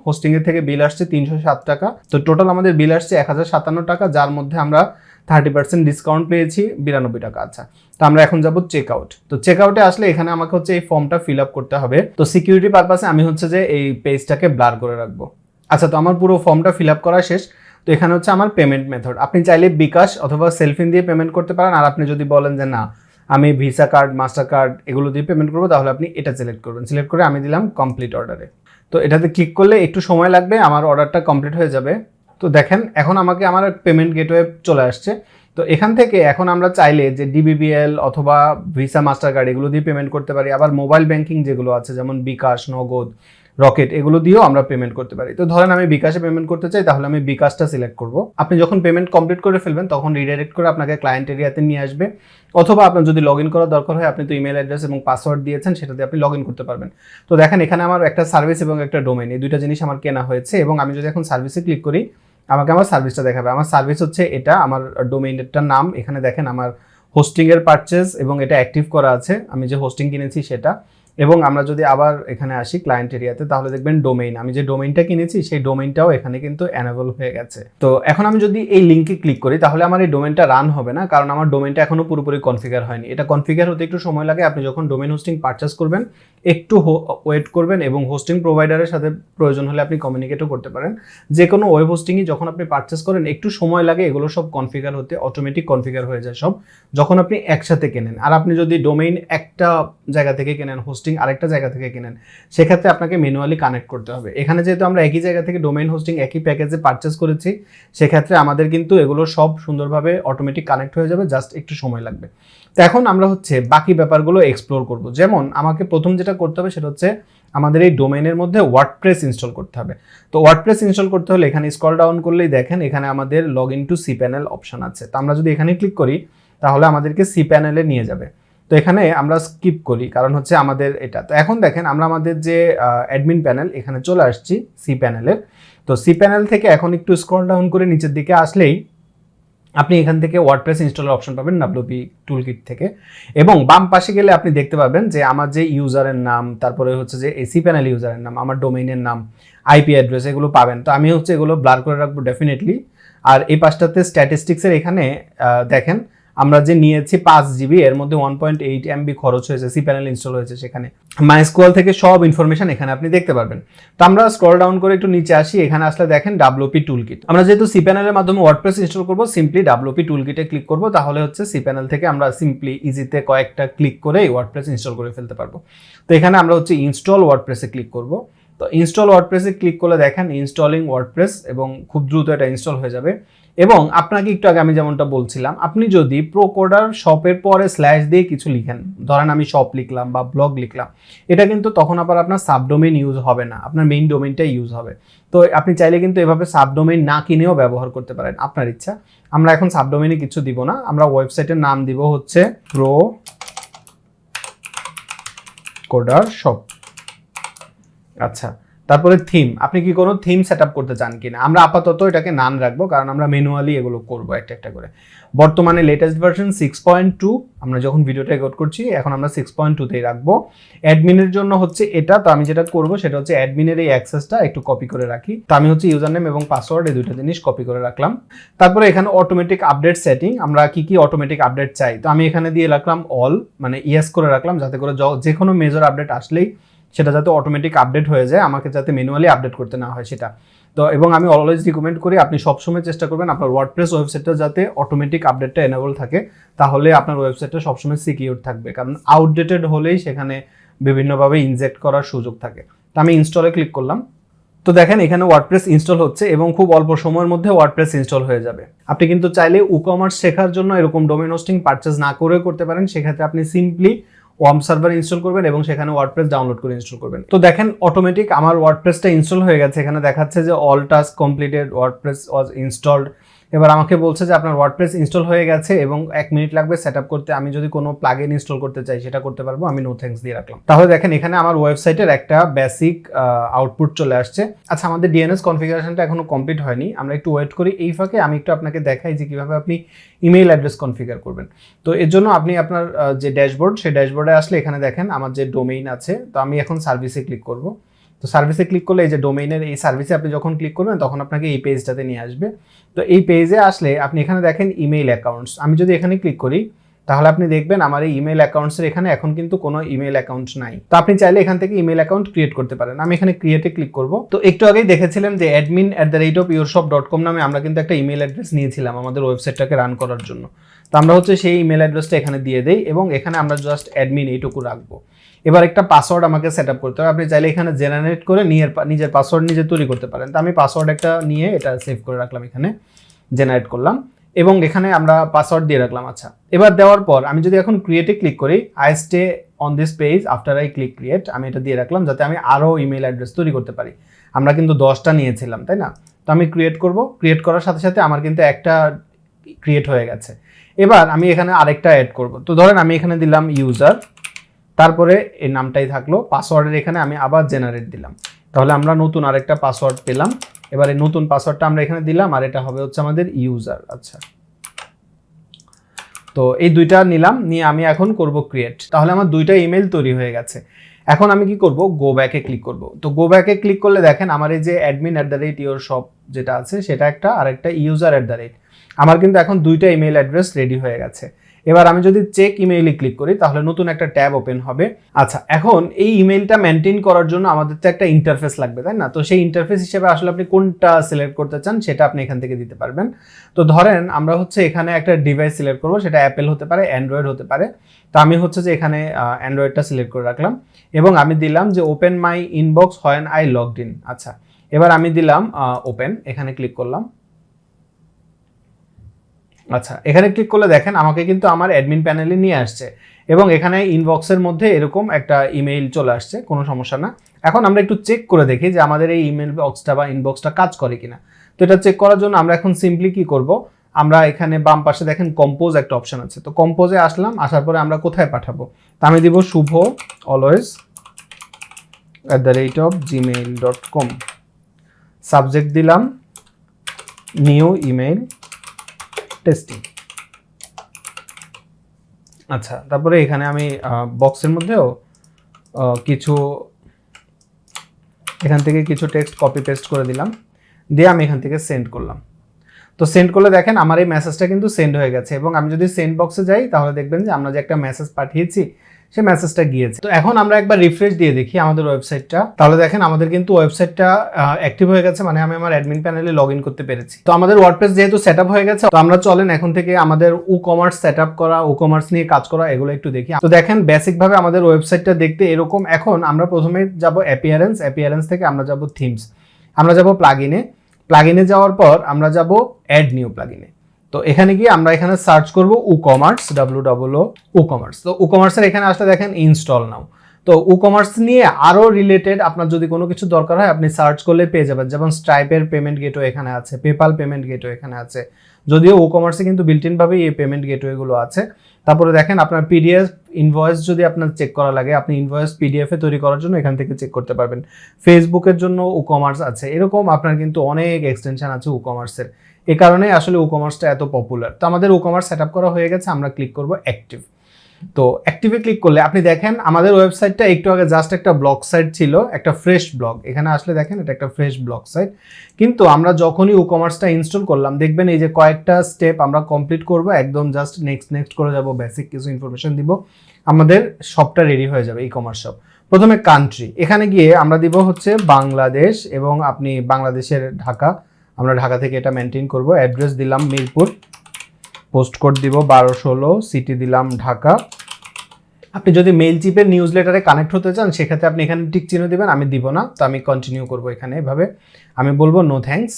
হোস্টিংয়ের থেকে বিল আসছে 307 টাকা। তো টোটাল আমাদের বিল আসছে 1057 টাকা, যার মধ্যে আমরা 30% ডিসকাউন্ট পেয়েছি 92 টাকা। আচ্ছা, তো আমরা এখন যাব চেক আউট। তো চেক আউটে আসলে এখানে আমাকে হচ্ছে এই ফর্মটা ফিল আপ করতে হবে। তো সিকিউরিটি পারপাসে আমি হচ্ছে যে এই পেজটাকে ব্লার করে রাখবো। আচ্ছা, তো আমার পুরো ফর্মটা ফিল আপ করা শেষ। তো এখানে হচ্ছে আমার পেমেন্ট মেথড, আপনি চাইলে বিকাশ অথবা সেলফিন দিয়ে পেমেন্ট করতে পারেন। আর আপনি যদি বলেন যে না আমি ভিসা কার্ড, মাস্টার কার্ড এগুলো দিয়ে পেমেন্ট করবো, তাহলে আপনি এটা সিলেক্ট করবেন। সিলেক্ট করে আমি দিলাম কমপ্লিট অর্ডারে। তো এটাতে ক্লিক করলে একটু সময় লাগবে, আমার অর্ডারটা কমপ্লিট হয়ে যাবে। তো দেখেন এখন আমাকে আমার পেমেন্ট গেটওয়ে চলে আসছে। তো এখান থেকে এখন আমরা চাইলে যে DBBL অথবা ভিসা, মাস্টার কার্ড এগুলো দিয়ে পেমেন্ট করতে পারি। আবার মোবাইল ব্যাংকিং যেগুলো আছে যেমন বিকাশ, নগদ, রকেট এগুলো দিয়েও আমরা পেমেন্ট করতে পারি। তো ধরেন আমি বিকাশে পেমেন্ট করতে চাই, তাহলে আমি বিকাশটা সিলেক্ট করব। আপনি যখন পেমেন্ট কমপ্লিট করে ফেলবেন তখন রিডাইরেক্ট করে আপনাকে ক্লায়েন্ট এরিয়াতে নিয়ে আসবে, অথবা আপনার যদি লগ ইন করার দরকার হয় আপনি তো ইমেল অ্যাড্রেস এবং পাসওয়ার্ড দিয়েছেন সেটা দিয়ে আপনি লগ ইন করতে পারবেন। তো দেখেন এখানে আমার একটা সার্ভিস এবং একটা ডোমেইন, এই দুইটা জিনিস আমার কেনা হয়েছে, এবং আমি যদি এখন সার্ভিসে ক্লিক করি আমাকে আমার সার্ভিসটা দেখাবে। আমার সার্ভিস হচ্ছে এটা, আমার ডোমেইনটার নাম এখানে দেখেন, আমার হোস্টিংয়ের পারচেজ এবং এটা অ্যাক্টিভ করা আছে, আমি যে হোস্টিং কিনেছি সেটা। এবং আমরা যদি আবার এখানে আসি ক্লায়েন্ট এরিয়াতে তাহলে দেখবেন ডোমেইন, আমি যে ডোমেইনটা কিনেছি সেই ডোমেইনটাও এখানে কিন্তু এনেবল হয়ে গেছে। তো এখন আমি যদি এই লিঙ্কে ক্লিক করি তাহলে আমার এই ডোমেইনটা রান হবে না, কারণ আমার ডোমেইনটা এখনো পুরোপুরি কনফিগার হয়নি। এটা কনফিগার হতে একটু সময় লাগে। আপনি যখন ডোমেইন হোস্টিং পারচেস করবেন একটু ওয়েট করবেন, এবং হোস্টিং প্রোভাইডারের সাথে প্রয়োজন হলে আপনি কমিউনিকেটও করতে পারেন। যে কোনো ওয়েব হোস্টিংই যখন আপনি পারচেস করেন একটু সময় লাগে এগুলো সব কনফিগার হতে, অটোমেটিক কনফিগার হয়ে যায় সব যখন আপনি একসাথে কেনেন। আর আপনি যদি ডোমেইন একটা জায়গা থেকে কেনেন, হোস্টিং আরেকটা জায়গা থেকে কিনেন, সেক্ষেত্রে আপনাকে ম্যানুয়ালি কানেক্ট করতে হবে। এখানে যেহেতু আমরা একই জায়গা থেকে ডোমেইন হোস্টিং একই প্যাকেজে পারচেস করেছি, সেক্ষেত্রে আমাদের কিন্তু এগুলো সব সুন্দরভাবে অটোমেটিক কানেক্ট হয়ে যাবে, জাস্ট একটু সময় লাগবে। তো এখন আমরা হচ্ছে বাকি ব্যাপারগুলো এক্সপ্লোর করব। যেমন আমাকে প্রথম যেটা করতে হবে সেটা হচ্ছে আমাদের এই ডোমেইনের মধ্যে ওয়ার্ডপ্রেস ইনস্টল করতে হবে। তো ওয়ার্ডপ্রেস ইনস্টল করতে হলে এখানে স্ক্রল ডাউন করলেই দেখেন এখানে আমাদের লগ ইন টু cPanel অপশন আছে। তো আমরা যদি এখানে ক্লিক করি তাহলে আমাদেরকে cPanel এ নিয়ে যাবে। তো এখানে আমরা স্কিপ করি কারণ হচ্ছে আমাদের এটা। তো এখন দেখেন আমরা আমাদের যে অ্যাডমিন প্যানেল এখানে চলে আসছি cPanel এর। তো cPanel থেকে এখন একটু স্ক্রল ডাউন করে নিচের দিকে আসলেই আপনি এখান থেকে ওয়ার্ডপ্রেস ইনস্টলার অপশন পাবেন WP টুলকিট থেকে, এবং বাম পাশে গেলে আপনি দেখতে পাবেন যে আমার যে ইউজারের নাম, তারপরে হচ্ছে যে cPanel ইউজারের নাম, আমার ডোমেইনের নাম, আইপি অ্যাড্রেস, এগুলো পাবেন। তো আমি হচ্ছে এগুলো ব্লার করে রাখবো ডেফিনেটলি। আর এই পাশটাতে স্ট্যাটিস্টিক্সের এখানে দেখেন আমরা যে নিয়েছি 5 জিবি, এর মধ্যে 1.8 MB খরচ হয়েছে, cPanel ইনস্টল হয়েছে সেখানে। MySQL থেকে সব ইনফরমেশন এখানে আপনি দেখতে পারবেন। তো আমরা স্ক্রল ডাউন করে একটু নিচে আসি, এখানে আসলে দেখেন WP টুলকিট। আমরা যেহেতু cPanel এর মাধ্যমে ওয়ার্ডপ্রেস ইনস্টল করব, সিম্পলি WP টুলকিটে ক্লিক করব, তাহলে হচ্ছে cPanel থেকে আমরা সিম্পলি ইজিতে কয়েকটা ক্লিক করে ওয়ার্ডপ্রেস ইনস্টল করে ফেলতে পারবো। তো এখানে আমরা হচ্ছে ইনস্টল ওয়ার্ডপ্রেসে ক্লিক করব। তো ইনস্টল ওয়ার্ডপ্রেসে ক্লিক করলে দেখেন ইনস্টলিং ওয়ার্ডপ্রেস, এবং খুব দ্রুত এটা ইনস্টল হয়ে যাবে। এবং আপনাকে একটু আগে আমি যেমনটা বলছিলাম, আপনি যদি প্রোকোডার শপের পরে স্ল্যাশ দিয়ে কিছু লিখেন, ধরেন আমি শপ লিখলাম বা ব্লগ লিখলাম, এটা কিন্তু তখন আবার আপনার সাবডোমেইন ইউজ হবে না, আপনার মেইন ডোমেইনটাই ইউজ হবে। তো আপনি চাইলে কিন্তু এভাবে সাবডোমেইন না কিনেও ব্যবহার করতে পারেন, আপনার ইচ্ছা। আমরা এখন সাবডোমেইনে কিছু দিব না, আমরা ওয়েবসাইটের নাম দিব হচ্ছে প্রোকোডার শপ। আচ্ছা, তারপরে থিম, আপনি কি কোনো থিম সেট আপ করতে চান কিনা? আমরা আপাতত এটাকে নান রাখবো, কারণ আমরা ম্যানুয়ালি এগুলো করবো একটা একটা করে। বর্তমানে লেটেস্ট ভার্সন 6.2, আমরা যখন ভিডিওটা রেকর্ড করছি এখন আমরা 6.2তেই রাখবো। অ্যাডমিনের জন্য হচ্ছে এটা। তো আমি যেটা করবো সেটা হচ্ছে অ্যাডমিনের এই অ্যাক্সেসটা একটু কপি করে রাখি। তো আমি হচ্ছে ইউজার নেম এবং পাসওয়ার্ড এই দুইটা জিনিস কপি করে রাখলাম। তারপরে এখানে অটোমেটিক আপডেট সেটিং, আমরা কি কি অটোমেটিক আপডেট চাই, তো আমি এখানে দিয়ে রাখলাম অল, মানে ইয়েস করে রাখলাম, যাতে করে যে কোনো মেজর আপডেট আসলেই সেটা যাতে অটোমেটিক আপডেট হয়ে যায়, আমাকে যাতে ম্যানুয়ালি আপডেট করতে না হয় সেটা। তো এবং আমি অলওয়েজ রিকমেন্ড করি আপনি সবসময় চেষ্টা করবেন আপনার ওয়ার্ডপ্রেস ওয়েবসাইটটা যাতে অটোমেটিক আপডেটটা এনেবল থাকে, তাহলে আপনার ওয়েবসাইটটা সবসময় সিকিউর থাকবে। কারণ আউটডেটেড হলেই সেখানে বিভিন্নভাবে ইনজেক্ট করার সুযোগ থাকে। তো আমি ইনস্টলে ক্লিক করলাম। তো দেখেন এখানে ওয়ার্ডপ্রেস ইনস্টল হচ্ছে এবং খুব অল্প সময়ের মধ্যে ওয়ার্ডপ্রেস ইনস্টল হয়ে যাবে। আপনি কিন্তু চাইলে ই-কমার্স শেখার জন্য এরকম ডোমেইন হোস্টিং পারচেজ না করেও করতে পারেন। সেক্ষেত্রে আপনি সিম্পলি ওয়ার্ম সার্ভার ইনস্টল করবেন এবং সেখানে ওয়ার্ডপ্রেস ডাউনলোড করে ইনস্টল করবেন। তো দেখেন অটোমেটিক আমার ওয়ার্ডপ্রেসটা ইনস্টল হয়ে গেছে। এখানে দেখাচ্ছে যে অল টাস্ক কমপ্লিটেড, ওয়ার্ডপ্রেস ওয়াজ ইনস্টলড। এবার আমাকে বলছে যে আপনার ওয়ার্ডপ্রেস ইনস্টল হয়ে গেছে এবং 1 মিনিট লাগবে সেটআপ করতে। আমি যদি কোনো প্লাগইন ইনস্টল করতে চাই সেটা করতে পারবো, আমি নো থ্যাঙ্কস দিয়ে রাখলাম। তাহলে দেখেন এখানে আমার ওয়েবসাইটের একটা বেসিক আউটপুট চলে আসছে। আচ্ছা, আমাদের ডিএনএস কনফিগারেশনটা এখনো কমপ্লিট হয়নি, আমরা একটু ওয়েট করি। এই ফাঁকে আমি একটু আপনাকে দেখাই যে কিভাবে আপনি ইমেইল অ্যাড্রেস কনফিগার করবেন। তো এর জন্য আপনি আপনার যে ড্যাশবোর্ড, সেই ড্যাশবোর্ডে আসলে এখানে দেখেন আমার যে ডোমেইন আছে। তো আমি এখন সার্ভিসে ক্লিক করব। তো সার্ভিসে ক্লিক করলে এই যে ডোমেইনের এই সার্ভিসে আপনি যখন ক্লিক করবেন তখন আপনাকে এই পেজটাতে নিয়ে আসবে। তো এই পেজে আসলে আপনি এখানে দেখেন ইমেইল অ্যাকাউন্টস। আমি যদি এখানে ক্লিক করি তাহলে আপনি দেখবেন আমার এই ইমেইল অ্যাকাউন্টসের এখানে এখন কিন্তু কোনো ইমেইল অ্যাকাউন্ট নাই। তো আপনি চাইলে এখান থেকে ইমেইল অ্যাকাউন্ট ক্রিয়েট করতে পারেন। আমি এখানে ক্রিয়েটে ক্লিক করব। তো একটু আগেই দেখেছিলেন যে admin@yourshop.com নামে আমরা কিন্তু একটা ইমেইল অ্যাড্রেস নিয়েছিলাম আমাদের ওয়েবসাইটটাকে রান করার জন্য। তো আমরা হচ্ছে সেই ইমেইল অ্যাড্রেসটা এখানে দিয়ে দেই এবং এখানে আমরা জাস্ট অ্যাডমিন এইটুকু রাখবো। এবার একটা পাসওয়ার্ড আমাকে সেট আপ করতে হবে। আপনি চাইলে এখানে জেনারেট করে নিজের পাসওয়ার্ড নিজে তৈরি করতে পারেন। তো আমি পাসওয়ার্ড একটা নিয়ে এটা সেভ করে রাখলাম, এখানে জেনারেট করলাম এবং এখানে আমরা পাসওয়ার্ড দিয়ে রাখলাম। আচ্ছা, এবার দেওয়ার পর আমি যদি এখন ক্রিয়েটে ক্লিক করি, I stay on this page after I click create, আমি এটা দিয়ে রাখলাম যাতে আমি আরও ইমেল অ্যাড্রেস তৈরি করতে পারি। আমরা কিন্তু 10টা নিয়েছিলাম, তাই না? তো আমি ক্রিয়েট করব। ক্রিয়েট করার সাথে সাথে আমার কিন্তু একটা ক্রিয়েট হয়ে গেছে। এবার আমি এখানে আরেকটা অ্যাড করব। তো ধরেন আমি এখানে দিলাম ইউজার, তারপরে এই নামটাই থাকলো। পাসওয়ার্ডের এখানে আমি আবার জেনারেট দিলাম, তাহলে আমরা নতুন আরেকটা পাসওয়ার্ড পেলাম। এবার এই নতুন পাসওয়ার্ডটা আমরা এখানে দিলাম আর এটা হবে হচ্ছে আমাদের ইউজার। আচ্ছা, তো এই দুইটা নিলাম, নিয়ে আমি এখন করব ক্রিয়েট। তাহলে আমার দুইটা ইমেল তৈরি হয়ে গেছে। এখন আমি কি করব, গো ব্যাকে ক্লিক করব। তো গো ব্যাকে ক্লিক করলে দেখেন আমার এই যে admin@yourshop যেটা আছে সেটা একটা, আর একটা user@, আমার কিন্তু এখন দুইটা ইমেল অ্যাড্রেস রেডি হয়ে গেছে। এবার আমি যদি চেক ইমেইলে ক্লিক করি তাহলে নতুন একটা ট্যাব ওপেন হবে। আচ্ছা, এখন এই ইমেইলটা মেনটেন করার জন্য আমাদের তো একটা ইন্টারফেস লাগবে, তাই না? তো সেই ইন্টারফেস হিসেবে আসলে আপনি কোনটা সিলেক্ট করতে চান সেটা আপনি এখান থেকে দিতে পারবেন। তো ধরেন আমরা হচ্ছে এখানে একটা ডিভাইস সিলেক্ট করব, সেটা অ্যাপেল হতে পারে, অ্যান্ড্রয়েড হতে পারে। তো আমি হচ্ছে যে এখানে অ্যান্ড্রয়েডটা সিলেক্ট করে রাখলাম এবং আমি দিলাম যে open my inbox when I logged in. আচ্ছা, এবার আমি দিলাম ওপেন, এখানে ক্লিক করলাম। আচ্ছা, এখানে ক্লিক করলে দেখেন আমাকে কিন্তু আমার অ্যাডমিন প্যানেলে নিয়ে আসছে এবং এখানে ইনবক্সের মধ্যে এরকম একটা ইমেইল চলে আসছে, কোনো সমস্যা না। এখন আমরা একটু চেক করে দেখি যে আমাদের এই ইমেল বক্সটা বা ইনবক্সটা কাজ করে কিনা। তো এটা চেক করার জন্য আমরা এখন সিম্পলি কি করব, আমরা এখানে বাম পাশে দেখেন কম্পোজ একটা অপশন আছে। তো কম্পোজে আসলাম, আসার পরে আমরা কোথায় পাঠাবো, তা আমি দিব shubho@gmail.com, সাবজেক্ট দিলাম নিউ ইমেইল টেস্টিং। আচ্ছা, তারপরে এখানে আমি বক্সের মধ্যেও কিছু এখান থেকে কিছু টেক্সট কপি পেস্ট করে দিলাম, দিয়ে আমি এখান থেকে সেন্ড করলাম। তো সেন্ড করলে দেখেন আমার এই মেসেজটা কিন্তু সেন্ড হয়ে গেছে এবং আমি যদি সেন্ড বক্সে যাই তাহলে দেখবেন যে আমরা যে একটা মেসেজ পাঠিয়েছি সেই মেসেজটা গিয়েছে। তো এখন আমরা একবার রিফ্রেশ দিয়ে দেখি আমাদের ওয়েবসাইটটা, তাহলে দেখেন আমাদের কিন্তু ওয়েবসাইটটা অ্যাক্টিভ হয়ে গেছে, মানে আমি আমার অ্যাডমিন প্যানেলে লগ ইন করতে পেরেছি। তো আমাদের ওয়ার্ডপ্রেস যেহেতু সেটআপ হয়ে গেছে, তো আমরা চলেন এখন থেকে আমাদের ই-কমার্স সেটআপ করা, ই-কমার্স নিয়ে কাজ করা এগুলো একটু দেখি। তো দেখেন বেসিক ভাবে আমাদের ওয়েবসাইটটা দেখতে এরকম। এখন আমরা প্রথমে যাব অ্যাপিয়ারেন্স থেকে আমরা যাব থিমস, আমরা যাব প্লাগইনে যাওয়ার পর আমরা যাব অ্যাড নিউ প্লাগইনে। তো এখানে গিয়ে আমরা এখানে সার্চ করব ই-কমার্স, ই-কমার্স। তো ই-কমার্সের এখানে আসলে দেখেন ইনস্টল নাও। তো ই-কমার্স নিয়ে আরো রিলেটেড আপনার যদি কোনো কিছু দরকার হয় আপনি সার্চ করলে পেয়ে যাবেন, যেমন স্ট্রাইপের পেমেন্ট গেটওয়ে এখানে আছে, পেপাল পেমেন্ট গেটওয়ে এখানে আছে। যদিও ই-কমার্সে কিন্তু বিল্ট-ইন ভাবে এই পেমেন্ট গেটওয়ে গুলো আছে। তারপরে দেখেন আপনার পিডিএফ ইনভয়েস যদি আপনার চেক করা লাগে, আপনি ইনভয়েস পিডিএফ এ তৈরি করার জন্য এখান থেকে চেক করতে পারবেন। ফেসবুকের জন্য ই-কমার্স আছে, এরকম আপনার কিন্তু অনেক এক্সটেনশন আছে ই-কমার্সের। এই কারণে আসলে ই-কমার্সটা এত পপুলার। তো আমাদের ই-কমার্স সেটআপ করা হয়ে গেছে, আমরা ক্লিক করব অ্যাক্টিভ। তো অ্যাক্টিভে ক্লিক করলে আপনি দেখেন আমাদের ওয়েবসাইটটা একটু আগে জাস্ট একটা ব্লগ সাইট ছিল, একটা ফ্রেশ ব্লগ। এখানে আসলে দেখেন এটা একটা ফ্রেশ ব্লগ সাইট, কিন্তু আমরা যখনই ই-কমার্সটা ইনস্টল করলাম দেখবেন এই যে কয়েকটা স্টেপ আমরা কমপ্লিট করব, একদম জাস্ট নেক্সট করে যাব, বেসিক কিছু ইনফরমেশন দিব, আমাদের শপটা রেডি হয়ে যাবে ই-কমার্স শপ। প্রথমে কান্ট্রি, এখানে গিয়ে আমরা দিব হচ্ছে বাংলাদেশ এবং আপনি বাংলাদেশের ঢাকা, আমরা ঢাকা থেকে এটা মেনটেন করব। অ্যাড্রেস দিলাম মিরপুর, পোস্ট কোড দিব 1216, সিটি দিলাম ঢাকা। আপনি যদি মেইলচিপের নিউজলেটারে কানেক্ট হতে চান সেক্ষেত্রে আপনি এখানে টিক চিহ্ন দিবেন, আমি দিব না, তো আমি কন্টিনিউ করব এখানে এভাবে, আমি বলবো নো থ্যাঙ্কস।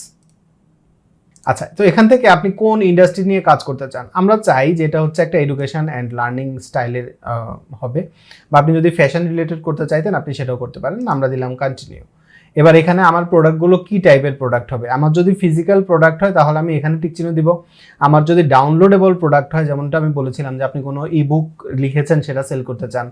আচ্ছা, তো এখান থেকে আপনি কোন ইন্ডাস্ট্রি নিয়ে কাজ করতে চান, আমরা চাই যে এটা হচ্ছে একটা এডুকেশন অ্যান্ড লার্নিং স্টাইলের হবে, বা আপনি যদি ফ্যাশন রিলেটেড করতে চাইতেন আপনি সেটাও করতে পারেন। আমরা দিলাম কন্টিনিউ। এবার এখানে আমার প্রোডাক্টগুলো কি টাইপের প্রোডাক্ট হবে, আমার যদি ফিজিক্যাল প্রোডাক্ট হয় তাহলে আমি এখানে টিক চিহ্ন দিব। আমার যদি ডাউনলোডেবল প্রোডাক্ট হয়, যেমনটা আমি বলেছিলাম যে আপনি কোনো ইবুক লিখেছেন সেটা সেল করতে চান,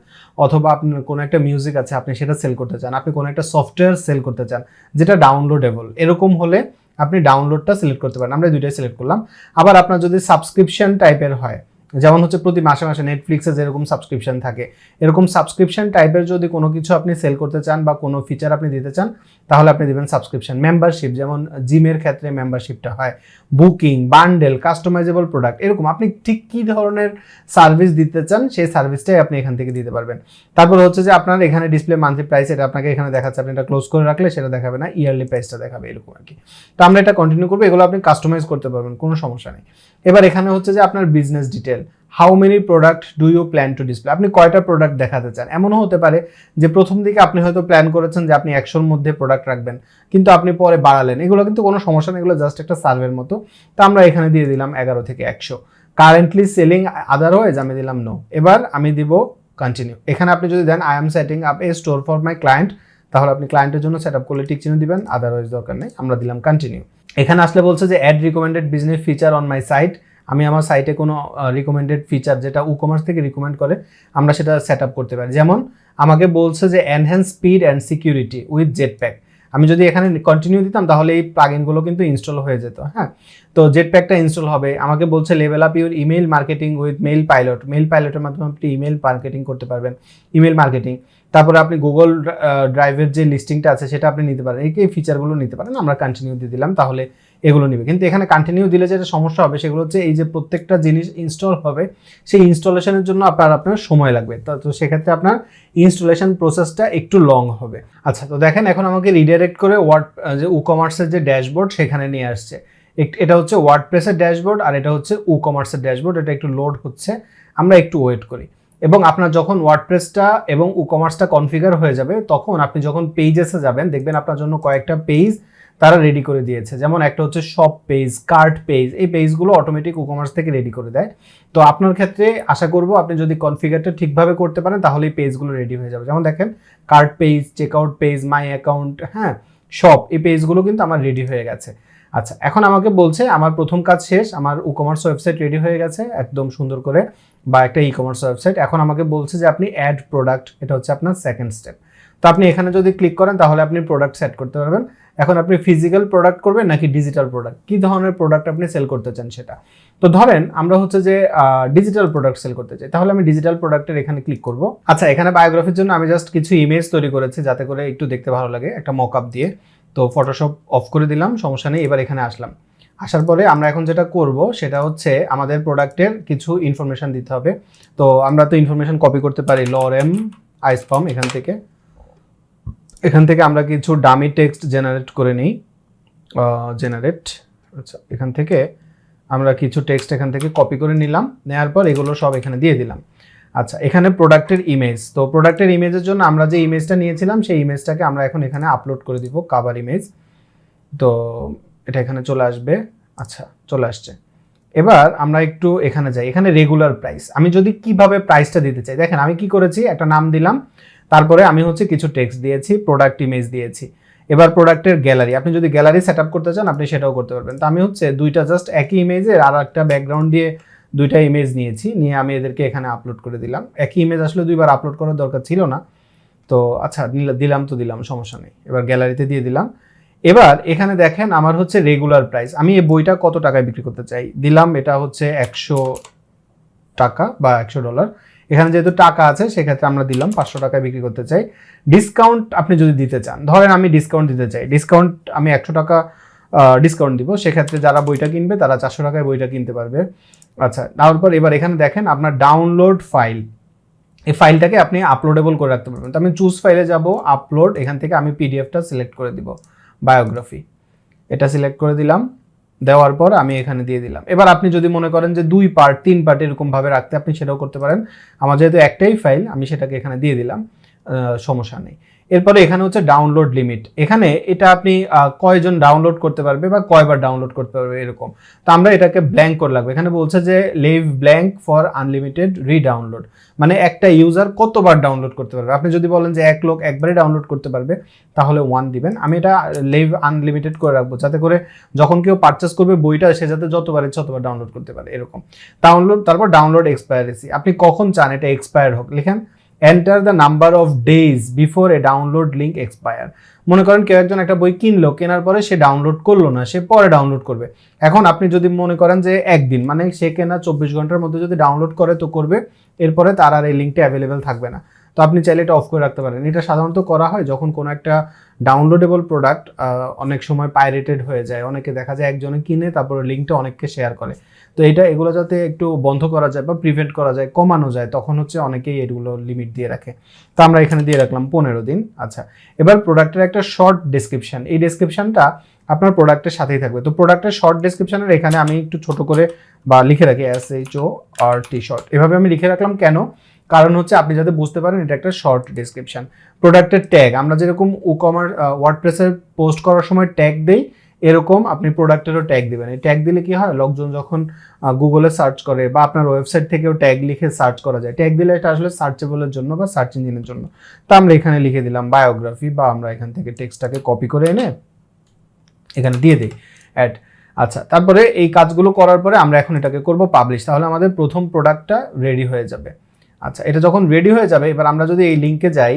অথবা আপনার কোনো একটা মিউজিক আছে আপনি সেটা সেল করতে চান, আপনি কোনো একটা সফটওয়্যার সেল করতে চান যেটা ডাউনলোডেবল, এরকম হলে আপনি ডাউনলোডটা সিলেক্ট করতে পারেন। আমরা দুইটাই সিলেক্ট করলাম। আবার আপনার যদি সাবস্ক্রিপশন টাইপের হয়, যেমন হচ্ছে প্রতি মাসে মাসে নেটফ্লিক্সে যেরকম সাবস্ক্রিপশন থাকে, এরকম সাবস্ক্রিপশন টাইপের যদি কোনো কিছু আপনি সেল করতে চান বা কোনো ফিচার আপনি দিতে চান তাহলে আপনি দিবেন সাবস্ক্রিপশন। মেম্বারশিপ, যেমন জিমের ক্ষেত্রে মেম্বারশিপটা হয়, বুকিং, বান্ডেল, কাস্টমাইজেবল প্রোডাক্ট, এরকম আপনি ঠিক কী ধরনের সার্ভিস দিতে চান সেই সার্ভিসটাই আপনি এখান থেকে দিতে পারবেন। তারপর হচ্ছে যে আপনার এখানে ডিসপ্লে মান্থলি প্রাইস, এটা আপনাকে এখানে দেখাচ্ছে, আপনি এটা ক্লোজ করে রাখলে সেটা দেখাবে না, ইয়ারলি প্রাইসটা দেখাবে, এরকম আর কি। তো আমরা এটা কন্টিনিউ করবো, এগুলো আপনি কাস্টমাইজ করতে পারবেন, কোনো সমস্যা নেই। এবার এখানে হচ্ছে যে আপনার business detail, how many product do you plan to display, আপনি কয়টা প্রোডাক্ট দেখাতে চান। এমনও হতে পারে যে প্রথম দিকে আপনি হয়তো প্ল্যান করেছেন যে আপনি 100-র মধ্যে প্রোডাক্ট রাখবেন, কিন্তু আপনি পরে বাড়ালেন, এগুলো কিন্তু কোনো সমস্যা নেই, এগুলো জাস্ট একটা সার্ভের মতো। তো আমরা এখানে দিয়ে দিলাম 11 থেকে 100। কারেন্টলি সেলিং আদারওয়াইজ আমি দিলাম নো। এবার আমি দিব কন্টিনিউ। এখানে আপনি যদি then I am setting up a store for my client, তাহলে আপনি ক্লায়েন্টের জন্য সেট আপ করলে টিক চিহ্ন দিবেন, আদারওয়াইজ দরকার নেই, আমরা দিলাম কন্টিনিউ। এখানে আসলে বলছে যে add recommended business feature on my site, আমি আমার সাইটে কোনো রিকমেন্ডেড ফিচার যেটা ই-কমার্স থেকে রিকমেন্ড করে আমরা সেটা সেট আপ করতে পারি। যেমন আমাকে বলছে যে enhance speed and security with Jetpack, আমি যদি এখানে কন্টিনিউ দিতাম তাহলে এই প্লাগইনগুলো কিন্তু ইনস্টল হয়ে যেত। হ্যাঁ, তো জেটপ্যাকটা ইনস্টল হবে। আমাকে বলছে level up your email marketing with mail pilot, mail পাইলটের মাধ্যমে আপনি ইমেল মার্কেটিং করতে পারবেন, ইমেল মার্কেটিং। তারপরে আপনি গুগল ড্রাইভের যে লিস্টিংটা আছে সেটা আপনি নিতে পারেন, এই ফিচারগুলো নিতে পারেন। আমরা কন্টিনিউ দিয়ে দিলাম, তাহলে এগুলো নিবে। কিন্তু এখানে কন্টিনিউ দিলে যেটা সমস্যা হবে সেগুলো হচ্ছে এই যে প্রত্যেকটা জিনিস ইনস্টল হবে সেই ইনস্টলেশনের জন্য আপনার সময় লাগবে, তো সেক্ষেত্রে আপনার ইনস্টলেশন প্রসেসটা একটু লং হবে। আচ্ছা, তো দেখেন এখন আমাকে রিডাইরেক্ট করে যে উকমার্সের যে ড্যাশবোর্ড সেখানে নিয়ে আসছে। এটা হচ্ছে ওয়ার্ডপ্রেসের ড্যাশবোর্ড আর এটা হচ্ছে উকমার্সের ড্যাশবোর্ড। এটা একটু লোড হচ্ছে, আমরা একটু ওয়েট করি। এবং আপনার যখন ওয়ার্ডপ্রেসটা এবং উকমার্সটা কনফিগার হয়ে যাবে তখন আপনি যখন পেজেসে যাবেন দেখবেন আপনার জন্য কয়েকটা পেজ তারা রেডি করে দিয়েছে। যেমন একটা হচ্ছে শপ পেজ, কার্ট পেজ, এই পেজগুলো অটোমেটিক উকমার্স থেকে রেডি করে দেয়। তো আপনার ক্ষেত্রে আশা করব আপনি যদি কনফিগারটা ঠিকভাবে করতে পারেন তাহলে এই পেজগুলো রেডি হয়ে যাবে। যেমন দেখেন cart page, checkout page, my account, হ্যাঁ শপ, এই পেজগুলো কিন্তু আমার রেডি হয়ে গেছে। আচ্ছা, এখন আমাকে বলছে আমার প্রথম কাজ শেষ, আমার উকমার্স ওয়েবসাইট রেডি হয়ে গেছে একদম সুন্দর করে, বা একটা ই কমার্স ওয়েবসাইট। এখন আমাকে বলছে যে আপনি অ্যাড প্রোডাক্ট, এটা হচ্ছে আপনার সেকেন্ড স্টেপ। তো আপনি এখানে যদি ক্লিক করেন তাহলে আপনি প্রোডাক্ট সেট করতে পারবেন। এখন আপনি ফিজিক্যাল প্রোডাক্ট করবেন নাকি ডিজিটাল প্রোডাক্ট, কি ধরনের প্রোডাক্ট আপনি সেল করতে চান সেটা। তো ধরেন আমরা হচ্ছে যে ডিজিটাল প্রোডাক্ট সেল করতে চাই, তাহলে আমি ডিজিটাল প্রোডাক্টের এখানে ক্লিক করব। আচ্ছা, এখানে বায়োগ্রাফির জন্য আমি জাস্ট কিছু ইমেজ তৈরি করেছি যাতে করে একটু দেখতে ভালো লাগে, একটা মকআপ দিয়ে। তো ফটোশপ অফ করে দিলাম, সমস্যা নেই। এবার এখানে আসলাম, আসার পরে আমরা এখন যেটা করব সেটা হচ্ছে আমাদের প্রোডাক্টের কিছু ইনফরমেশন দিতে হবে। তো আমরা তো ইনফরমেশন কপি করতে পারি লরেম আইসপাম, এখান থেকে আমরা কিছু ডামি টেক্সট জেনারেট করে নিই। আচ্ছা, এখান থেকে আমরা কিছু টেক্সট এখান থেকে কপি করে নিলাম, নেওয়ার পর এগুলো সব এখানে দিয়ে দিলাম। আচ্ছা, এখানে প্রোডাক্টের ইমেজ, তো প্রোডাক্টের ইমেজের জন্য আমরা যে ইমেজটা নিয়েছিলাম সেই ইমেজটাকে আমরা এখন এখানে আপলোড করে দিব, কভার ইমেজ। তো এটা এখানে চলে আসবে। আচ্ছা, চলে আসছে। এবার আমরা একটু এখানে যাই, এখানে রেগুলার প্রাইস, আমি যদি কিভাবে প্রাইসটা দিতে চাই, দেখেন আমি কি করেছি, একটা নাম দিলাম, তারপরে আমি হচ্ছে কিছু টেক্সট দিয়েছি, প্রোডাক্ট ইমেজ দিয়েছি। এবার প্রোডাক্টের গ্যালারি, আপনি যদি গ্যালারি সেট আপ করতে চান আপনি সেটাও করতে পারবেন। তো আমি হচ্ছে দুইটা জাস্ট একই ইমেজের আর একটা ব্যাকগ্রাউন্ড দিয়ে দুইটা ইমেজ নিয়েছি, নিয়ে আমি এদেরকে এখানে আপলোড করে দিলাম। একই ইমেজ আসলে দুইবার আপলোড করার দরকার ছিল না, তো আচ্ছা দিলাম, সমস্যা নেই। এবার গ্যালারিতে দিয়ে দিলাম। এবার এখানে দেখেন আমার হচ্ছে রেগুলার প্রাইস, আমি এই বইটা কত টাকায় বিক্রি করতে চাই দিলাম, এটা হচ্ছে 100 টাকা বা $100। এখানে যেহেতু টাকা আছে সেক্ষেত্রে আমরা দিলাম 500 টাকায় বিক্রি করতে চাই। ডিসকাউন্ট আপনি যদি দিতে চান, ধরেন আমি ডিসকাউন্ট দিতে চাই, ডিসকাউন্ট আমি 100 টাকা ডিসকাউন্ট দিব, সেক্ষেত্রে যারা বইটা কিনবে তারা 400 টাকায় বইটা কিনতে পারবে। আচ্ছা, তারপর এবার এখানে দেখেন আপনার ডাউনলোড ফাইল, এই ফাইলটাকে আপনি আপলোডেবল করে রাখতে পারবেন। তো আমি চুজ ফাইলে যাব, আপলোড, এখান থেকে আমি পিডিএফটা সিলেক্ট করে দিব, বায়োগ্রাফি, এটা সিলেক্ট করে দিলাম। দেওয়ার পর আমি এখানে দিয়ে দিলাম। এবার আপনি যদি মনে করেন যে 2 পার্ট 3 পার্ট এরকম ভাবে রাখতে, আপনি সেটাও করতে পারেন। আমার যেহেতু একটাই ফাইল আমি সেটাকে এখানে দিয়ে দিলাম, সমস্যা নেই। এরপরে এখানে হচ্ছে ডাউনলোড লিমিট, এখানে এটা আপনি কয়জন ডাউনলোড করতে পারবে বা কয়বার ডাউনলোড করতে পারবে এরকম। তো আমরা এটাকে ব্ল্যাঙ্ক করে লাগবে, এখানে বলছে যে লিভ ব্ল্যাঙ্ক ফর আনলিমিটেড রিডাউনলোড, মানে একটা ইউজার কতবার ডাউনলোড করতে পারবে। আপনি যদি বলেন যে 1 লোক একবারে ডাউনলোড করতে পারবে তাহলে 1 দিবেন। আমি এটা লিভ আনলিমিটেড করে রাখবো যাতে করে যখন কেউ পারচেস করবে বইটা সে যাতে যতবার ইচ্ছা ততবার ডাউনলোড করতে পারে এরকম। ডাউনলোড, তারপর ডাউনলোড এক্সপায়ারেসি, আপনি কখন চান এটা এক্সপায়ার হোক, লিখেন enter the number of days before a download link expire. মনে করেন কেউ একজন একটা বই কিনলো, কেনার পরে সে ডাউনলোড করলো না, সে পরে ডাউনলোড করবে। এখন আপনি যদি মনে করেন যে একদিন, মানে সে কেনা 24 ঘন্টার মধ্যে যদি ডাউনলোড করে তো করবে, এরপরে তার আর এই লিঙ্কটা অ্যাভেলেবেল থাকবে না। তো আপনি চাইলে এটা অফ করে রাখতে পারেন। এটা সাধারণত করা হয় যখন কোনো একটা ডাউনলোডেবল প্রোডাক্ট অনেক সময় পাইরেটেড হয়ে যায়, অনেকে দেখা যায় একজনে কিনে তারপরে লিঙ্কটা অনেককে শেয়ার করে। তো এগুলো যাতে একটু বন্ধ করা যায় বা প্রিভেন্ট করা যায়, কমানো যায়, তখন হচ্ছে অনেকেই এগুলো লিমিট দিয়ে রাখে। তো আমরা এখানে দিয়ে রাখলাম 15 দিন। আচ্ছা, এবার প্রোডাক্টের একটা শর্ট ডেসক্রিপশন, এই ডেসক্রিপশনটা আপনার প্রোডাক্টের সাথেই থাকবে। তো প্রোডাক্টের শর্ট ডেসক্রিপশনের এখানে আমি একটু ছোট করে বা লিখে রাখি SHORT, শর্ট, এভাবে আমি লিখে রাখলাম। কেন? কারণ হচ্ছে আপনি যাতে বুঝতে পারেন এটা একটা শর্ট ডেসক্রিপশন। প্রোডাক্টের ট্যাগ, আমরা যেরকম ওয়ার্ডপ্রেসে পোস্ট করার সময় ট্যাগ দেই, এরকম আপনি প্রোডাক্টেরও ট্যাগ দিবেন। এই ট্যাগ দিলে কি হয়, লোকজন যখন গুগলে সার্চ করে বা আপনার ওয়েবসাইট থেকেও ট্যাগ লিখে সার্চ করা যায়। ট্যাগ দিলে এটা আসলে সার্চেবলের জন্য বা সার্চ ইঞ্জিনের জন্য। তো আমরা এখানে লিখে দিলাম বায়োগ্রাফি, বা আমরা এখান থেকে টেক্সটটাকে কপি করে এনে এখানে দিয়ে দিই অ্যাড। আচ্ছা, তারপরে এই কাজগুলো করার পরে আমরা এখন এটাকে করব পাবলিশ, তাহলে আমাদের প্রথম প্রোডাক্টটা রেডি হয়ে যাবে। আচ্ছা, এটা যখন রেডি হয়ে যাবে, এবার আমরা যদি এই লিঙ্কে যাই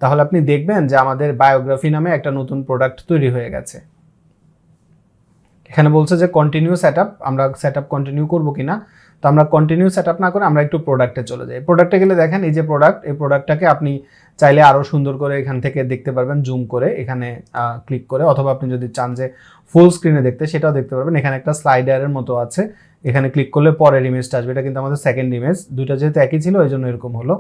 তাহলে আপনি দেখবেন যে আমাদের বায়োগ্রাফি নামে একটা নতুন প্রোডাক্ট তৈরি হয়ে গেছে। এখানে বলছে যে কন্টিনিউ সেটআপ, আমরা সেটআপ কন্টিনিউ করব কিনা। তো আমরা কন্টিনিউ সেট আপ না করে আমরা একটু প্রোডাক্টে চলে যাই। প্রোডাক্টে গেলে দেখেন এই যে প্রোডাক্ট, এই প্রোডাক্টটাকে আপনি চাইলে আরও সুন্দর করে এখান থেকে দেখতে পারবেন জুম করে, এখানে ক্লিক করে, অথবা আপনি যদি চান যে ফুল স্ক্রিনে দেখতে সেটাও দেখতে পারবেন। এখানে একটা স্লাইডারের মতো আছে, এখানে ক্লিক করলে পরের ইমেজটা আসবে। এটা কিন্তু আমাদের সেকেন্ড ইমেজ, দুইটা যেহেতু একই ছিল ওই জন্য এরকম হলো।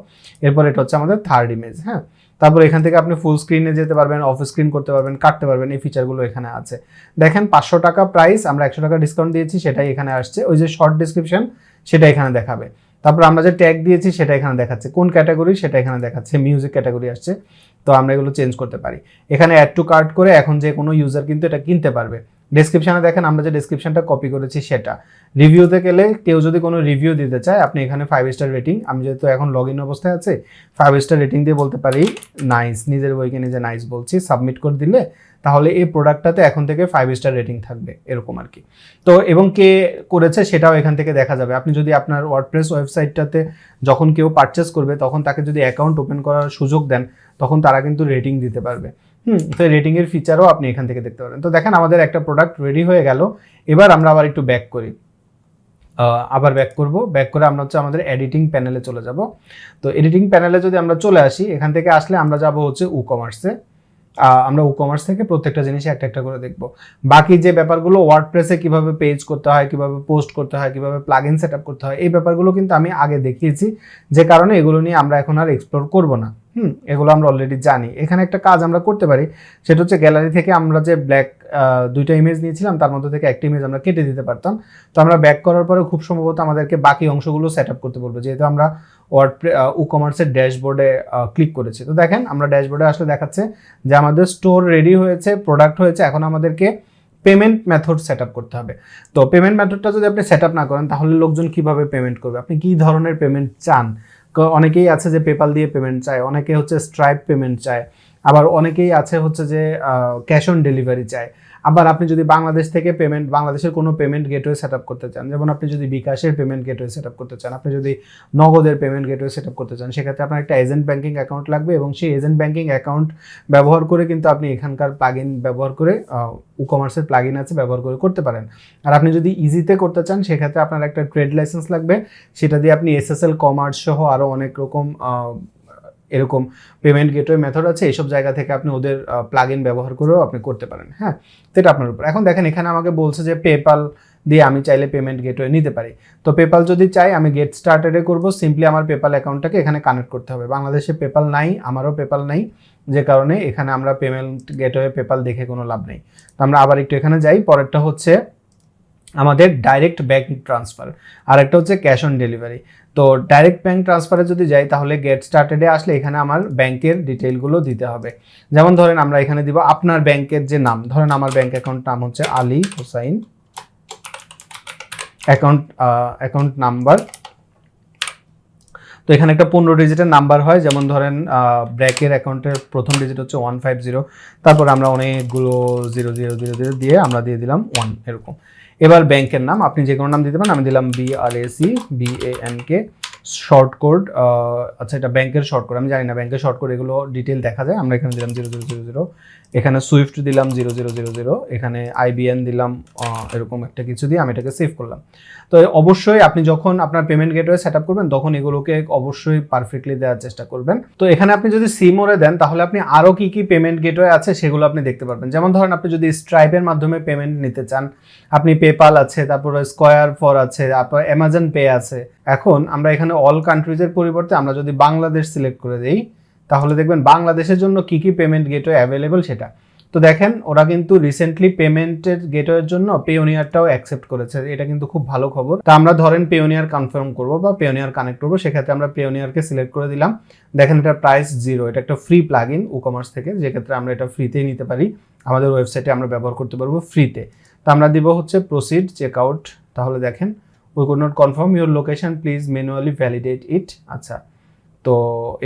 এরপর এটা হচ্ছে আমাদের থার্ড ইমেজ। হ্যাঁ, তারপর এখান থেকে আপনি ফুল স্ক্রিনে যেতে পারবেন, অফ স্ক্রিন করতে পারবেন, কাটতে পারবেন, এই ফিচারগুলো এখানে আছে। দেখেন 500 টাকা প্রাইস, আমরা 100 টাকা ডিসকাউন্ট দিয়েছি, সেটাই এখানে আসছে। ওই যে শর্ট ডিসক্রিপশন সেটা এখানে দেখাবে। তারপর আমরা যে ট্যাগ দিয়েছি সেটা এখানে দেখাচ্ছে, কোন ক্যাটাগরি সেটা এখানে দেখাচ্ছে, মিউজিক ক্যাটাগরি আসছে। তো আমরা এগুলো চেঞ্জ করতে পারি। এখানে অ্যাড টু কার্ট করে এখন যে কোনো ইউজার কিন্তু এটা কিনতে পারবে। ডেসক্রিপশনে দেখেন আমরা যে ডেসক্রিপশনটা কপি করেছি সেটা। রিভিউতে গেলে কেউ যদি কোনো রিভিউ দিতে চায়, আপনি এখানে 5 স্টার রেটিং, আমি যেহেতু এখন লগ ইন অবস্থায় আছে 5 স্টার রেটিং দিয়ে বলতে পারি নাইস, নিজের বইকে নিজে নাইস বলছি, সাবমিট করে দিলে তাহলে এই প্রোডাক্টটাতে এখন থেকে 5 স্টার রেটিং থাকবে, এরকম আর কি। তো এবং কে করেছে সেটাও এখান থেকে দেখা যাবে। আপনি যদি আপনার ওয়ার্ডপ্রেস ওয়েবসাইটটাতে যখন কেউ পারচেস করবে তখন তাকে যদি অ্যাকাউন্ট ওপেন করার সুযোগ দেন তখন তারা কিন্তু রেটিং দিতে পারবে। তো রেটিংয়ের ফিচারও আপনি এখান থেকে দেখতে পারেন। তো দেখেন আমাদের একটা প্রোডাক্ট রেডি হয়ে গেল। এবার আমরা আবার একটু ব্যাক করি, আবার ব্যাক করব। ব্যাক করে আমরা হচ্ছে আমাদের এডিটিং প্যানেলে চলে যাব। তো এডিটিং প্যানেলে যদি আমরা চলে আসি, এখান থেকে আসলে আমরা যাব হচ্ছে ই-কমার্সে। আমরা ই-কমার্স থেকে প্রত্যেকটা জিনিস একটা একটা করে দেখব। বাকি যে ব্যাপারগুলো ওয়ার্ডপ্রেসে কিভাবে পেজ করতে হয়, কিভাবে পোস্ট করতে হয়, কিভাবে প্লাগইন সেটআপ করতে হয়, এই ব্যাপারগুলো কিন্তু আমি আগে দেখিয়েছি, যে কারণে এগুলো নিয়ে আমরা এখন আর এক্সপ্লোর করব না। এগুলো আমরা অলরেডি জানি। এখানে একটা কাজ আমরা করতে পারি, সেটা হচ্ছে গ্যালারি থেকে আমরা যে ব্ল্যাক দুইটা ইমেজ নিয়েছিলাম তার মধ্যে থেকে একটা ইমেজ আমরা কেটে দিতে পারতাম। তো আমরা ব্যাক করার পরে খুব সম্ভবত আমাদেরকে বাকি অংশগুলো সেট আপ করতে বলবো, যেহেতু আমরা ই-কমার্সের ড্যাশবোর্ডে ক্লিক করেছি। তো দেখেন আমরা ড্যাশবোর্ডে আসলে দেখাচ্ছে যে আমাদের স্টোর রেডি হয়েছে, প্রোডাক্ট হয়েছে, এখন আমাদেরকে পেমেন্ট মেথড সেট আপ করতে হবে। তো পেমেন্ট মেথডটা যদি আপনি সেট আপ না করেন তাহলে লোকজন কিভাবে পেমেন্ট করবে, আপনি কি ধরনের পেমেন্ট চান। অনেকেই আছে যে পেপাল দিয়ে পেমেন্ট চায়, অনেকে হচ্ছে স্ট্রাইপ পেমেন্ট চায়, আবার অনেকেই আছে হচ্ছে যে ক্যাশ অন ডেলিভারি চায়। আবার আপনি যদি বাংলাদেশ থেকে পেমেন্ট, বাংলাদেশের কোনো পেমেন্ট গেটওয়ে সেট আপ করতে চান, যেমন আপনি যদি বিকাশের পেমেন্ট গেটওয়ে সেট আপ করতে চান, আপনি যদি নগদের পেমেন্ট গেটওয়ে সেট আপ করতে চান, সেক্ষেত্রে আপনার একটা এজেন্ট ব্যাঙ্কিং অ্যাকাউন্ট লাগবে, এবং সেই এজেন্ট ব্যাঙ্কিং অ্যাকাউন্ট ব্যবহার করে কিন্তু আপনি এখানকার প্লাগইন ব্যবহার করে, ই-কমার্সের প্লাগইন আছে ব্যবহার করে করতে পারেন। আর আপনি যদি ইজিতে করতে চান সেক্ষেত্রে আপনার একটা ট্রেড লাইসেন্স লাগবে, সেটা দিয়ে আপনি এসএসএল কমার্স সহ আরও অনেক রকম এরকম পেমেন্ট গেটওয়ে মেথড আছে, এইসব জায়গা থেকে আপনি ওদের প্লাগইন ব্যবহার করেও আপনি করতে পারেন। হ্যাঁ, তো এটা আপনার উপর। এখন দেখেন এখানে আমাকে বলছে যে পেপাল দিয়ে আমি চাইলে পেমেন্ট গেটওয়ে নিতে পারি। তো পেপাল যদি চাই আমি গেট স্টার্টেডে করবো, সিম্পলি আমার পেপাল অ্যাকাউন্টটাকে এখানে কানেক্ট করতে হবে। বাংলাদেশে পেপাল নাই, আমারও পেপাল নাই, যে কারণে এখানে আমরা পেমেন্ট গেটওয়ে পেপাল দেখে কোনো লাভ নেই। তো আমরা আবার একটু এখানে যাই। পরেরটা হচ্ছে আমাদের ডাইরেক্ট ব্যাংক ট্রান্সফার, আর একটা হচ্ছে ক্যাশ অন ডেলিভারি। তো ডাইরেক্ট ব্যাংক ট্রান্সফারে যদি যাই তাহলে গেট স্টার্টেডে আসলে এখানে আমার ব্যাংকের ডিটেইলগুলো দিতে হবে। যেমন ধরেন আমরা এখানে দিব আপনার ব্যাংকের যে নাম, ধরেন আমার ব্যাংক অ্যাকাউন্ট নাম হচ্ছে আলী হোসাইন, অ্যাকাউন্ট নাম্বার। তো এখানে একটা 15 ডিজিটের নাম্বার হয়, যেমন ধরেন ব্র্যাকের অ্যাকাউন্টের প্রথম ডিজিট হচ্ছে 150, তারপর আমরা অনেকগুলো 0000 দিয়ে আমরা দিয়ে দিলাম 1, এরকম। এবার ব্যাংকের নাম আপনি যে কোনো নাম দিতে পারেন, আমি দিলাম BRAC শর্ট কোড। আচ্ছা, এটা ব্যাংকের শর্ট কোড, আমি জানি না ব্যাংকের শর্ট কোড এগুলো ডিটেল দেখা যায়। আমরা এখানে দিলাম 0000, এখানে সুইফট দিলাম 0000, এখানে IBN দিলাম, এরকম একটা কিছু দিয়ে আমি এটাকে সেভ করলাম। তো অবশ্যই আপনি যখন আপনার পেমেন্ট গেটওয়ে সেট আপ করবেন তখন এগুলোকে অবশ্যই পারফেক্টলি দেওয়ার চেষ্টা করবেন। তো এখানে আপনি যদি সিমোরে দেন তাহলে আপনি আরও কি কি পেমেন্ট গেটওয়ে আছে সেগুলো আপনি দেখতে পারবেন। যেমন ধরেন আপনি যদি স্ট্রাইপের মাধ্যমে পেমেন্ট নিতে চান, আপনি পেপাল আছে, তারপরে স্কয়ার ফর আছে, তারপর অ্যামাজন পে আছে। এখন আমরা এখানে অল কান্ট্রিজের পরিবর্তে আমরা যদি বাংলাদেশ সিলেক্ট করে দিই তাহলে দেখবেন বাংলাদেশের জন্য কি কি পেমেন্ট গেটওয়ে অ্যাভেলেবল সেটা। তো দেখেন ওরা কিন্তু রিসেন্টলি পেমেন্টের গেটওয়ের জন্য পেওনিয়ারটাও অ্যাকসেপ্ট করেছে, এটা কিন্তু খুব ভালো খবর। তা আমরা ধরেন পেওনিয়ার কনফার্ম করব বা পেওনিয়ার কানেক্ট করবো, সেক্ষেত্রে আমরা পেওনিয়ারকে সিলেক্ট করে দিলাম। দেখেন এটা প্রাইস 0, এটা একটা ফ্রি প্লাগইন ই-কমার্স থেকে, যেক্ষেত্রে আমরা এটা ফ্রিতেই নিতে পারি, আমাদের ওয়েবসাইটে আমরা ব্যবহার করতে পারবো ফ্রিতে। তো আমরা দিব হচ্ছে প্রসিড চেকআউট। তাহলে দেখেন we could not confirm your location, please manually validate it. আচ্ছা, তো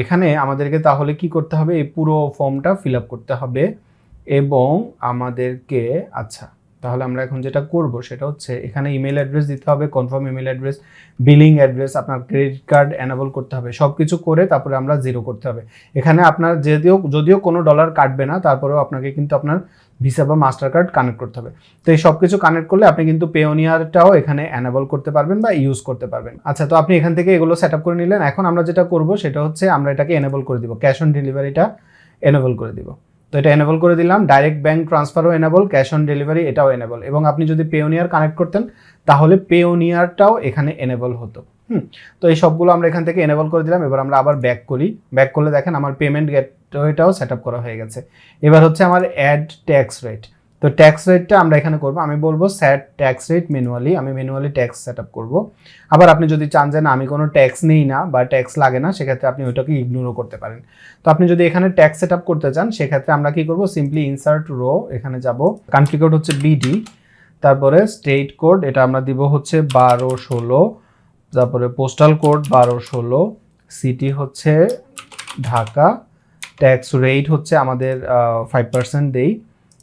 এখানে আমাদেরকে তাহলে কি করতে হবে, এই পুরো ফর্মটা ফিল আপ করতে হবে এবং আমাদেরকে, আচ্ছা তাহলে আমরা এখন যেটা করব সেটা হচ্ছে এখানে ইমেল অ্যাড্রেস দিতে হবে, confirm email address, billing address, আপনার ক্রেডিট কার্ড এনাবল করতে হবে, সব কিছু করে তারপরে আমরা 0 করতে হবে। এখানে আপনার যদিও কোনো ডলার কাটবে না, তারপরেও আপনাকে কিন্তু আপনার ভিসা বা মাস্টার কার্ড কানেক্ট করতে হবে। তো এই সব কিছু কানেক্ট করলে আপনি কিন্তু পেওনিয়ারটাও এখানে এনেবল করতে পারবেন বা ইউজ করতে পারবেন। আচ্ছা, তো আপনি এখান থেকে এগুলো সেট আপ করে নিলেন। এখন আমরা যেটা করব সেটা হচ্ছে আমরা এটাকে এনেবল করে দিব, ক্যাশ অন ডেলিভারিটা এনেবল করে দিব। তো এটা এনেবল করে দিলাম, ডাইরেক্ট ব্যাংক ট্রান্সফারও এনেবল, ক্যাশ অন ডেলিভারি এটাও এনেবল, এবং আপনি যদি পেওনিয়ার কানেক্ট করতেন তাহলে পেওনিয়ারটাও এখানে এনেবল হতো। তো এই সবগুলো আমরা এখান থেকে এনেবল করে দিলাম। এবার আমরা আবার ব্যাক করি, ব্যাক করলে দেখেন আমার পেমেন্ট গেটওয়েটাও সেট আপ করা হয়ে গেছে। এবার হচ্ছে আমার অ্যাড ট্যাক্স রেট। তো ট্যাক্স রেটটা আমরা এখানে করব, আমি বলবো সেট ট্যাক্স রেট ম্যানুয়ালি, আমি ম্যানুয়ালি ট্যাক্স সেট আপ করবো। আবার আপনি যদি চান যে না আমি কোনো ট্যাক্স নেই না বা ট্যাক্স লাগে না, সেক্ষেত্রে আপনি ওইটাকে ইগনোরও করতে পারেন। তো আপনি যদি এখানে ট্যাক্স সেট আপ করতে চান সেক্ষেত্রে আমরা কি করব, সিম্পলি ইনসার্ট রো, এখানে যাব, কান্ট্রি কোড হচ্ছে বিডি, তারপরে স্টেট কোড এটা আমরা দিব হচ্ছে 1216, তারপরে পোস্টাল কোড 1216, সিটি হচ্ছে ঢাকা, ট্যাক্স রেট হচ্ছে আমাদের 5% দেই,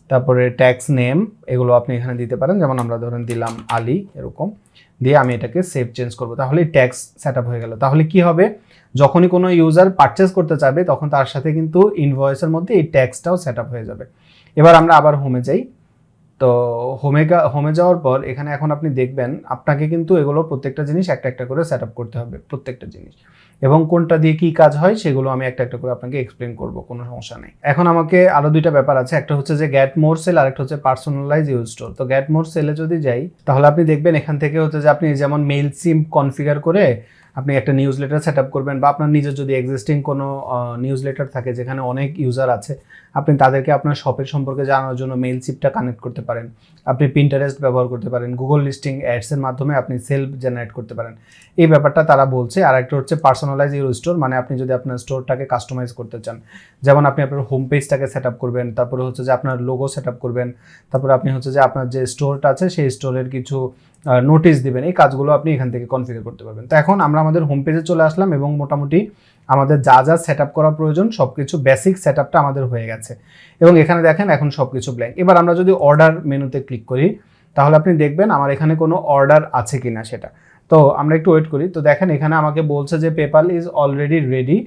তারপরে ট্যাক্স নেম এগুলো আপনি এখানে দিতে পারেন, যেমন আমরা ধরেন দিলাম আলী, এরকম দিয়ে আমি এটাকে সেভ চেঞ্জ করব। তাহলে ট্যাক্স সেট আপ হয়ে গেল। তাহলে কি হবে, যখনই কোনো ইউজার পারচেস করতে চাইবে তখন তার সাথে কিন্তু ইনভয়েসের মধ্যে এই ট্যাক্সটাও সেট আপ হয়ে যাবে। এবার আমরা আবার হোমে যাই। তো হোমে যাওয়ার পর এখানে এখন আপনি দেখবেন আপনাকে কিন্তু এগুলো প্রত্যেকটা জিনিস একটা একটা করে সেট আপ করতে হবে, প্রত্যেকটা জিনিস, এবং কোনটা দিয়ে কি কাজ হয় সেগুলো আমি একটা একটা করে আপনাকে এক্সপ্লেন করব, কোনো সমস্যা নেই। এখন আমাকে আরো দুইটা ব্যাপার আছে, একটা হচ্ছে যে গেট মোর সেল, আর একটা হচ্ছে পার্সোনালাইজ ইউজ স্টোর। তো গেট মোর সেলে যদি যাই তাহলে আপনি দেখবেন এখান থেকে হচ্ছে যে আপনি যেমন মেইল সিম কনফিগার করে আপনি একটা নিউজ লেটার সেট আপ করবেন, বা আপনার নিজের যদি এক্সিস্টিং কোনো নিউজ লেটার থাকে যেখানে অনেক ইউজার আছে, আপনি তাদেরকে আপনার শপের সম্পর্কে জানানোর জন্য মেইল চিপটা কানেক্ট করতে পারেন। আপনি পিন্টারেস্ট ব্যবহার করতে পারেন, গুগল লিস্টিং অ্যাডসের মাধ্যমে আপনি সেলফ জেনারেট করতে পারেন। এই ব্যাপারটা তারা বলছে। আর একটা হচ্ছে পার্সোনালাইজ ইউর স্টোর, মানে আপনি যদি আপনার স্টোরটাকে কাস্টমাইজ করতে চান, যেমন আপনি আপনার হোম পেজটাকে সেট আপ করবেন, তারপরে হচ্ছে যে আপনার লোগো সেট আপ করবেন, তারপরে আপনি হচ্ছে যে আপনার যে স্টোরটা আছে সেই স্টোরের কিছু নোটিশ দিবেন, এই কাজগুলো আপনি এখান থেকে কনফিগার করতে পারবেন। তো এখন আমরা আমাদের হোম পেজে চলে আসলাম এবং মোটামুটি আমাদের যা যা সেট আপ করা প্রয়োজন সব কিছু বেসিক সেট আপটা আমাদের হয়ে গেছে, এবং এখানে দেখেন এখন সব কিছু ব্ল্যাঙ্ক। এবার আমরা যদি অর্ডার মেনুতে ক্লিক করি তাহলে আপনি দেখবেন আমার এখানে কোনো অর্ডার আছে কিনা সেটা। তো আমরা একটু ওয়েট করি। তো দেখেন এখানে আমাকে বলছে যে PayPal is already ready,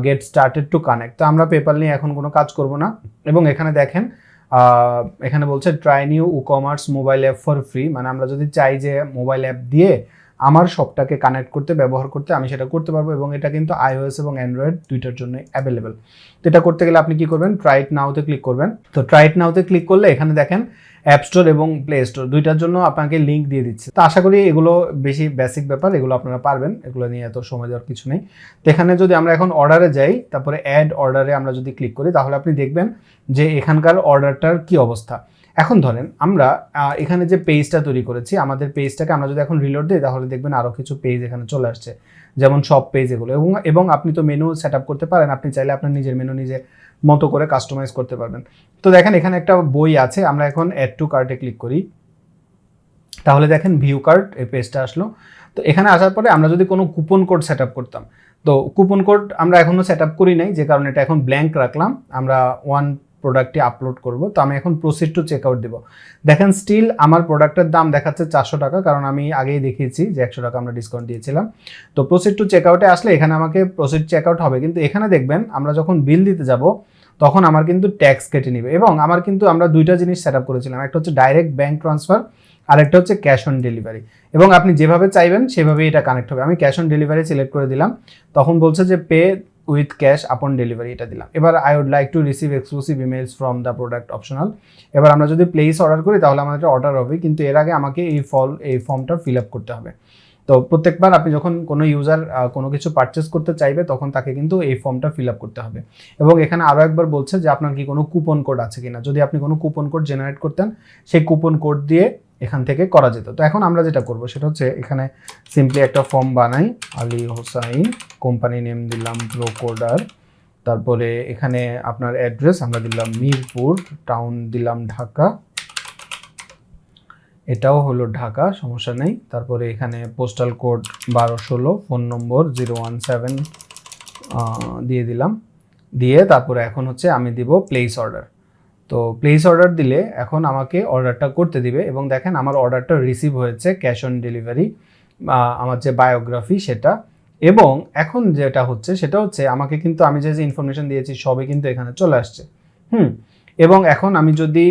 get started to connect. তো আমরা পেপাল নিয়ে এখন কোনো কাজ করব না, এবং এখানে দেখেন এখানে বলছে try new ecommerce mobile app for free, মানে আমরা যদি চাই যে মোবাইল অ্যাপ দিয়ে আমার শপটাকে কানেক্ট করতে, ব্যবহার করতে, আমি সেটা করতে পারবো, এবং এটা কিন্তু iOS এবং অ্যান্ড্রয়েড দুইটার জন্য অ্যাভেলেবেল। তো এটা করতে গেলে আপনি কি করবেন, ট্রাই ইট নাওতে ক্লিক করবেন। তো ট্রাই ইট নাওতে ক্লিক করলে এখানে দেখেন অ্যাপ স্টোর এবং প্লে স্টোর দুইটার জন্য আপনাকে লিঙ্ক দিয়ে দিচ্ছে। তো আশা করি এগুলো বেশি বেসিক ব্যাপার, এগুলো আপনারা পারবেন, এগুলো নিয়ে এত সময় দেওয়ার কিছু নেই। তো এখানে যদি আমরা এখন অর্ডারে যাই, তারপরে অ্যাড অর্ডারে আমরা যদি ক্লিক করি তাহলে আপনি দেখবেন যে এখানকার অর্ডারটার কি অবস্থা। এখন ধরেন আমরা এখানে যে পেজটা তৈরি করেছি, আমাদের পেজটাকে আমরা যদি এখন রিলোড দিই তাহলে দেখবেন আরও কিছু পেজ এখানে চলে আসছে, যেমন সব পেজ এগুলো, এবং আপনি তো মেনু সেট আপ করতে পারেন, আপনি চাইলে আপনার নিজের মেনু নিজে মতো করে কাস্টমাইজ করতে পারবেন। তো দেখেন এখানে একটা বই আছে, আমরা এখন অ্যাড টু কার্টে ক্লিক করি, তাহলে দেখেন ভিউ কার্ট এই পেজটা আসলো। তো এখানে আসার পরে আমরা যদি কোনো কুপন কোড সেট আপ করতাম, তো কুপন কোড আমরা এখনও সেট আপ করি নাই, যে কারণে এটা এখন ব্ল্যাঙ্ক রাখলাম। আমরা ওয়ান প্রোডাক্টটি আপলোড করব। তো আমি এখন প্রসিড টু চেক আউট দেবো। দেখেন স্টিল আমার প্রোডাক্টের দাম দেখাচ্ছে 400 টাকা, কারণ আমি আগেই দেখিয়েছি যে 100 টাকা আমরা ডিসকাউন্ট দিয়েছিলাম। তো প্রসিড টু চেক আউটে আসলে এখানে আমাকে প্রসিড চেক আউট হবে, কিন্তু এখানে দেখবেন আমরা যখন বিল দিতে যাব তখন আমার কিন্তু ট্যাক্স কেটে নেবে, এবং আমার কিন্তু আমরা দুইটা জিনিস সেট আপ করেছিলাম, একটা হচ্ছে ডাইরেক্ট ব্যাংক ট্রান্সফার, আর একটা হচ্ছে ক্যাশ অন ডেলিভারি, এবং আপনি যেভাবে চাইবেন সেভাবেই এটা কানেক্ট হবে। আমি ক্যাশ অন ডেলিভারি সিলেক্ট করে দিলাম, তখন বলছে যে pay with cash upon delivery, এটা দিলাম। এবার I would like to receive exclusive emails from the product optional. এবার আমরা যদি প্লেস অর্ডার করি তাহলে আমাদের অর্ডার হবে, কিন্তু এর আগে আমাকে এই ফর্মটা ফিল আপ করতে হবে। তো প্রত্যেকবার আপনি যখন কোনো ইউজার কোনো কিছু পারচেস করতে চাইবে তখন তাকে কিন্তু এই ফর্মটা ফিল আপ করতে হবে। এবং এখানে আরও একবার বলছে যে আপনার কি কোনো কুপন কোড আছে কিনা, যদি আপনি কোনো কুপন কোড জেনারেট করতেন সেই কুপন কোড দিয়ে এখান থেকে করা যেত। তো এখন আমরা যেটা করব সেটা হচ্ছে এখানে সিম্পলি একটা ফর্ম বানাই, আলী হোসাইন, কোম্পানি নেম দিলাম প্রোকোডার, তারপরে এখানে আপনার অ্যাড্রেস আমরা দিলাম মিরপুর, টাউন দিলাম ঢাকা, এটাও হলো ঢাকা, সমস্যা নেই। তারপরে এখানে পোস্টাল কোড 1216, ফোন নম্বর 017 দিয়ে দিলাম, দিয়ে তারপরে এখন হচ্ছে আমি দিব প্লেস অর্ডার। তো প্লেস অর্ডার দিলে এখন আমাকে অর্ডারটা করতে দিবে, এবং দেখেন আমার অর্ডারটা রিসিভ হয়েছে, ক্যাশ অন ডেলিভারি, আমার যে বায়োগ্রাফি সেটা। এবং এখন যেটা হচ্ছে সেটা হচ্ছে আমাকে কিন্তু আমি যে ইনফরমেশন দিয়েছি সবই কিন্তু এখানে চলে আসছে। এবং এখন আমি যদি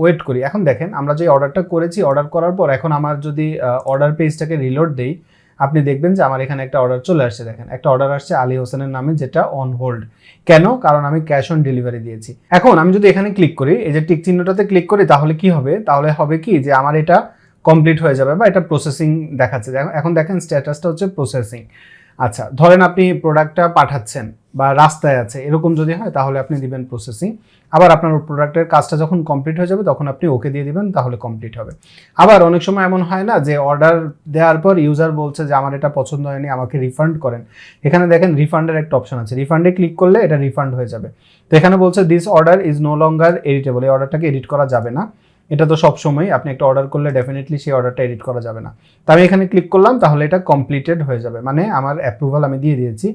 ওয়েট করি, এখন দেখেন আমরা যে অর্ডারটা করেছি, অর্ডার করার পর এখন আমার যদি অর্ডার পেজটাকে রিলোড দেই, আপনি দেখবেন যে আমার এখানে একটা অর্ডার চলে আসছে। দেখেন একটা অর্ডার আসছে আলী হোসেনের নামে, যেটা অন হোল্ড। কেন? কারণ আমি ক্যাশ অন ডেলিভারি দিয়েছি। এখন আমি যদি এখানে ক্লিক করি, এই যে টিক চিহ্নটাতে ক্লিক করি, তাহলে কি হবে? তাহলে হবে কি যে আমার এটা কমপ্লিট হয়ে যাবে বা এটা প্রসেসিং দেখাচ্ছে। এখন দেখেন স্ট্যাটাসটা হচ্ছে প্রসেসিং। আচ্ছা, ধরেন আপনি প্রোডাক্টটা পাঠাচ্ছেন বা রাস্তায় আছে, এরকম যদি হয় তাহলে আপনি দিবেন প্রসেসিং। আবার আপনার প্রোডাক্টের কাজটা যখন কমপ্লিট হয়ে যাবে তখন আপনি ওকে দিয়ে দিবেন, তাহলে কমপ্লিট হবে। আবার অনেক সময় এমন হয় না যে অর্ডার দেওয়ার পর ইউজার বলছে যে আমার এটা পছন্দ হয়নি, আমাকে রিফান্ড করেন। এখানে দেখেন রিফান্ডের একটা অপশন আছে, রিফান্ডে ক্লিক করলে এটা রিফান্ড হয়ে যাবে। তো এখানে বলছে this order is no longer editable, এই অর্ডারটাকে এডিট করা যাবে না। এটা তো সবসময় আপনি একটা অর্ডার করলে ডেফিনেটলি সেই অর্ডারটা এডিট করা যাবে না। তো আমি এখানে ক্লিক করলাম, তাহলে এটা কমপ্লিটেড হয়ে যাবে, মানে আমার অ্যাপ্রুভাল আমি দিয়ে দিয়েছি।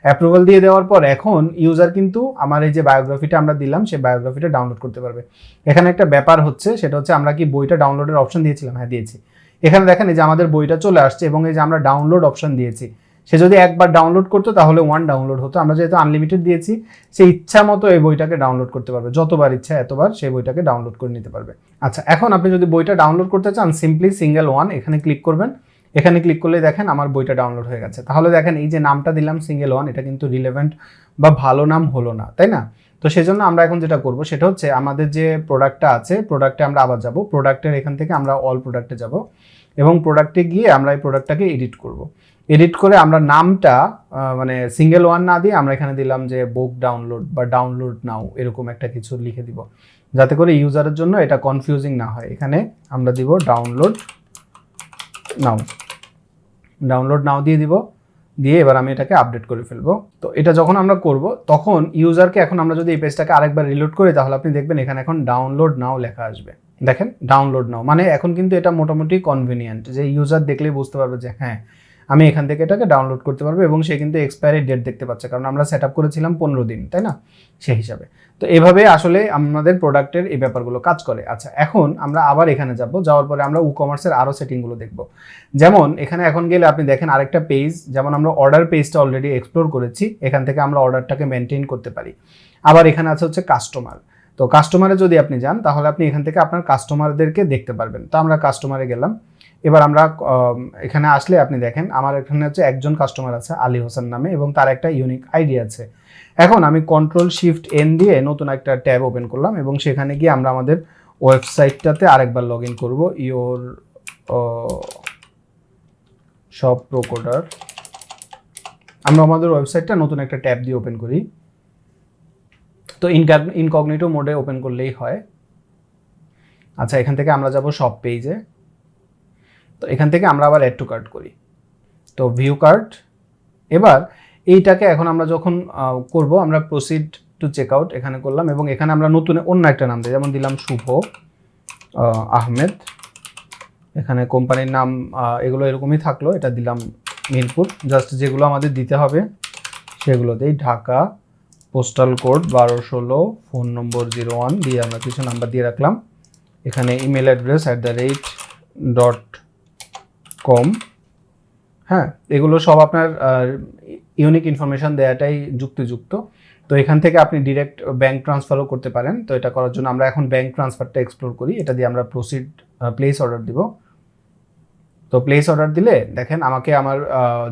অ্যাপ্রুভাল দিয়ে দেওয়ার পর এখন ইউজার কিন্তু আমার এই যে বায়োগ্রাফিটা আমরা দিলাম, সেই বায়োগ্রাফিটা ডাউনলোড করতে পারবে। এখানে একটা ব্যাপার হচ্ছে, সেটা হচ্ছে আমরা কি বইটা ডাউনলোডের অপশন দিয়েছিলাম? হ্যাঁ, দিয়েছি। এখানে দেখেন এই যে আমাদের বইটা চলে আসছে এবং এই যে আমরা ডাউনলোড অপশন দিয়েছি। সে যদি একবার ডাউনলোড করতো তাহলে 1 ডাউনলোড হতো। আমরা যেহেতু আনলিমিটেড দিয়েছি, সে ইচ্ছা মতো এই বইটাকে ডাউনলোড করতে পারবে, যতবার ইচ্ছা এতবার সেই বইটাকে ডাউনলোড করে নিতে পারবে। আচ্ছা, এখন আপনি যদি বইটা ডাউনলোড করতে চান, সিম্পলি সিঙ্গেল ওয়ান এখানে ক্লিক করবেন। এখানে ক্লিক করলে দেখেন আমার বইটা ডাউনলোড হয়ে গেছে। তাহলে দেখেন এই যে নামটা দিলাম সিঙ্গেল ওয়ান, এটা কিন্তু রিলেভেন্ট বা ভালো নাম হলো না, তাই না? তো সেজন্য আমরা এখন যেটা করব সেটা হচ্ছে আমাদের যে প্রোডাক্টটা আছে, প্রোডাক্টে আমরা আবার যাব, প্রোডাক্টের এখান থেকে আমরা অল প্রোডাক্টে যাব এবং প্রোডাক্টে গিয়ে আমরা এই প্রোডাক্টটাকে এডিট করব। এডিট করে আমরা নামটা মানে সিঙ্গেল ওয়ান না দিয়ে আমরা এখানে দিলাম যে বুক ডাউনলোড বা ডাউনলোড নাও, এরকম একটা কিছু লিখে দিব, যাতে করে ইউজারের জন্য এটা কনফিউজিং না হয়। এখানে আমরা দিব ডাউনলোড নাও, ডাউনলোড নাও দিয়ে দিব, দিয়ে এবার আমি এটাকে আপডেট করে ফেলবো। তো এটা যখন আমরা করব তখন ইউজারকে, এখন আমরা যদি এই পেজটাকে আরেকবার রিলোড করি তাহলে আপনি দেখবেন এখানে এখন ডাউনলোড নাও লেখা আসবে। দেখেন ডাউনলোড নাও, মানে এখন কিন্তু এটা মোটামুটি কনভিনিয়েন্ট, যে ইউজার দেখলেই বুঝতে পারবে যে হ্যাঁ আমি এখান থেকে এটাকে ডাউনলোড করতে পারবো। এবং সে কিন্তু এক্সপায়ারি ডেট দেখতে পাচ্ছে, কারণ আমরা সেট আপ করেছিলাম 15 দিন, তাই না? সেই হিসাবে। তো এভাবে আসলে আমাদের প্রোডাক্টের এই ব্যাপারগুলো কাজ করে। আচ্ছা, এখন আমরা আবার এখানে যাব, যাওয়ার পরে আমরা ই-কমার্সের আরও সেটিংগুলো দেখব। যেমন এখানে এখন গেলে আপনি দেখেন আরেকটা পেজ, যেমন আমরা অর্ডার পেজটা অলরেডি এক্সপ্লোর করেছি, এখান থেকে আমরা অর্ডারটাকে মেনটেন করতে পারি। আবার এখানে আছে হচ্ছে কাস্টমার। তো কাস্টমারে যদি আপনি যান তাহলে আপনি এখান থেকে আপনার কাস্টমারদেরকে দেখতে পারবেন। তো আমরা কাস্টমারে গেলাম। এবার আমরা এখানে আসলে আপনি দেখেন আমার এখানে হচ্ছে একজন কাস্টমার আছে আলী হোসেন নামে এবং তার একটা ইউনিক আইডি আছে। এখন আমি Ctrl+Shift+N দিয়ে নতুন একটা ট্যাব ওপেন করলাম এবং সেখানে গিয়ে আমরা আমাদের ওয়েবসাইটটাতে আরেকবার লগ ইন করবো। ইওর শপ প্রোকোডার, আমরা আমাদের ওয়েবসাইটটা নতুন একটা ট্যাব দিয়ে ওপেন করি। তো ইনকগনিটো মোডে ওপেন করলেই হয়। আচ্ছা, এখান থেকে আমরা যাব শপ পেজে। তো এখান থেকে আমরা আবার অ্যাড টু কার্ট করি। তো ভিউ কার্ট, এবার এইটাকে এখন আমরা যখন করব, আমরা প্রসিড টু চেক আউট এখানে করলাম এবং এখানে আমরা নতুন অন্য একটা নাম দিই, যেমন দিলাম শুভ আহমেদ। এখানে কোম্পানির নাম এগুলো এরকমই থাকলো, এটা দিলাম মিরপুর। জাস্ট যেগুলো আমাদের দিতে হবে সেগুলো দিই, ঢাকা, পোস্টাল কোড 1216, ফোন নম্বর 01 দিয়ে আমরা কিছু নাম্বার দিয়ে রাখলাম। এখানে ইমেল অ্যাড্রেস @.com। হ্যাঁ, এগুলো সব আপনার ইউনিক ইনফরমেশন দেওয়াটাই যুক্তিযুক্ত। তো এখান থেকে আপনি ডিরেক্ট ব্যাংক ট্রান্সফারও করতে পারেন। তো এটা করার জন্য আমরা এখন ব্যাংক ট্রান্সফারটা এক্সপ্লোর করি। এটা দিয়ে আমরা প্লেস অর্ডার দিব। তো প্লেস অর্ডার দিলে দেখেন আমাকে আমার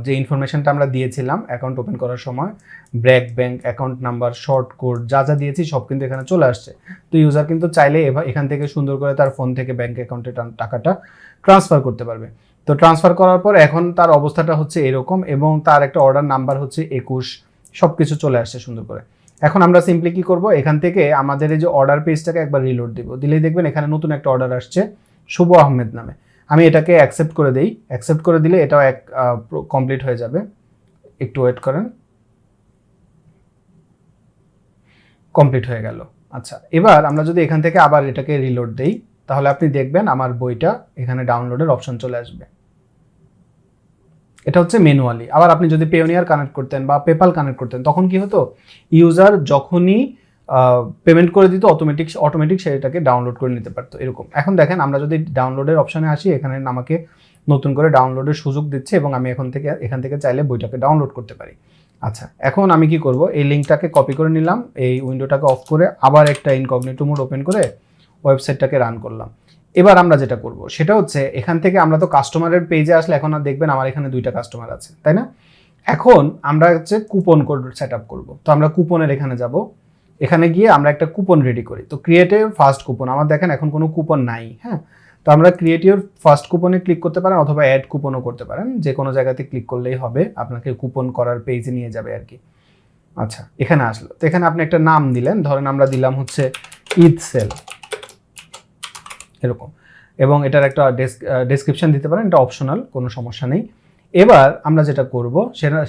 যে ইনফরমেশনটা আমরা দিয়েছিলাম অ্যাকাউন্ট ওপেন করার সময়, BRAC bank account number, short code, যা যা দিয়েছি সব কিন্তু এখানে চলে আসছে। তো ইউজার কিন্তু চাইলে এখান থেকে সুন্দর করে তার ফোন থেকে ব্যাংক অ্যাকাউন্টে টাকাটা ট্রান্সফার করতে পারবে। তো ট্রান্সফার করার পর এখন তার অবস্থাটা হচ্ছে এরকম এবং তার একটা অর্ডার নাম্বার হচ্ছে 21, সব কিছু চলে আসছে সুন্দর করে। এখন আমরা সিম্পলি কি করব, এখান থেকে আমাদের এই যে অর্ডার পেজটাকে একবার রিলোড দিব, দিলেই দেখবেন এখানে নতুন একটা অর্ডার আসছে শুভ আহমেদ নামে। আমি এটাকে অ্যাকসেপ্ট করে দেই। অ্যাকসেপ্ট করে দিলে এটাও কমপ্লিট হয়ে যাবে। একটু ওয়েট করেন, কমপ্লিট হয়ে গেল। আচ্ছা, এবার আমরা যদি এখান থেকে আবার এটাকে রিলোড দেই তাহলে আপনি দেখবেন আমার বইটা এখানে ডাউনলোডের অপশন চলে আসবে। এটা হচ্ছে ম্যানুয়ালি। আবার আপনি যদি পেওনিয়ার কানেক্ট করতেন বা পেপাল কানেক্ট করতেন তখন কি হতো, ইউজার যখনই পেমেন্ট করে দিত অটোমেটিক সেটাকে ডাউনলোড করে নিতে পারতো এরকম। এখন দেখেন আমরা যদি ডাউনলোডের অপশানে আসি, এখানে আমাকে নতুন করে ডাউনলোডের সুযোগ দিচ্ছে এবং আমি এখান থেকে চাইলে বইটাকে ডাউনলোড করতে পারি। আচ্ছা, এখন আমি কি করব, এই লিঙ্কটাকে কপি করে নিলাম, এই উইন্ডোটাকে অফ করে আবার একটা ইনকগনিটো মোড ওপেন করে ওয়েবসাইটটাকে রান করলাম। এবার আমরা যেটা করব সেটা হচ্ছে, এখান থেকে আমরা তো কাস্টমারের পেজে আসলে এখন আর দেখবেন আমার এখানে 2টা কাস্টমার আছে, তাই না? এখন আমরা হচ্ছে কুপন কোড সেট আপ করবো। তো আমরা কুপনের এখানে যাব, এখানে গিয়ে আমরা একটা কুপন রেডি করি। তো ক্রিয়েটিভ ফার্স্ট কুপন, আমার দেখেন এখন কোনো কুপন নাই। হ্যাঁ, তো আমরা ক্রিয়েটিভ ফার্স্ট কুপনে ক্লিক করতে পারেন অথবা অ্যাড কুপনও করতে পারেন, যে কোনো জায়গাতে ক্লিক করলেই হবে, আপনাকে কুপন করার পেজে নিয়ে যাবে আর কি। আচ্ছা, এখানে আসলো, তো এখানে আপনি একটা নাম দিলেন, ধরেন আমরা দিলাম হচ্ছে ঈদ সেল এরকম, এবং এটার একটা ডেসক্রিপশন দিতে পারেন, এটা অপশনাল, কোনো সমস্যা নেই। এবার আমরা যেটা করব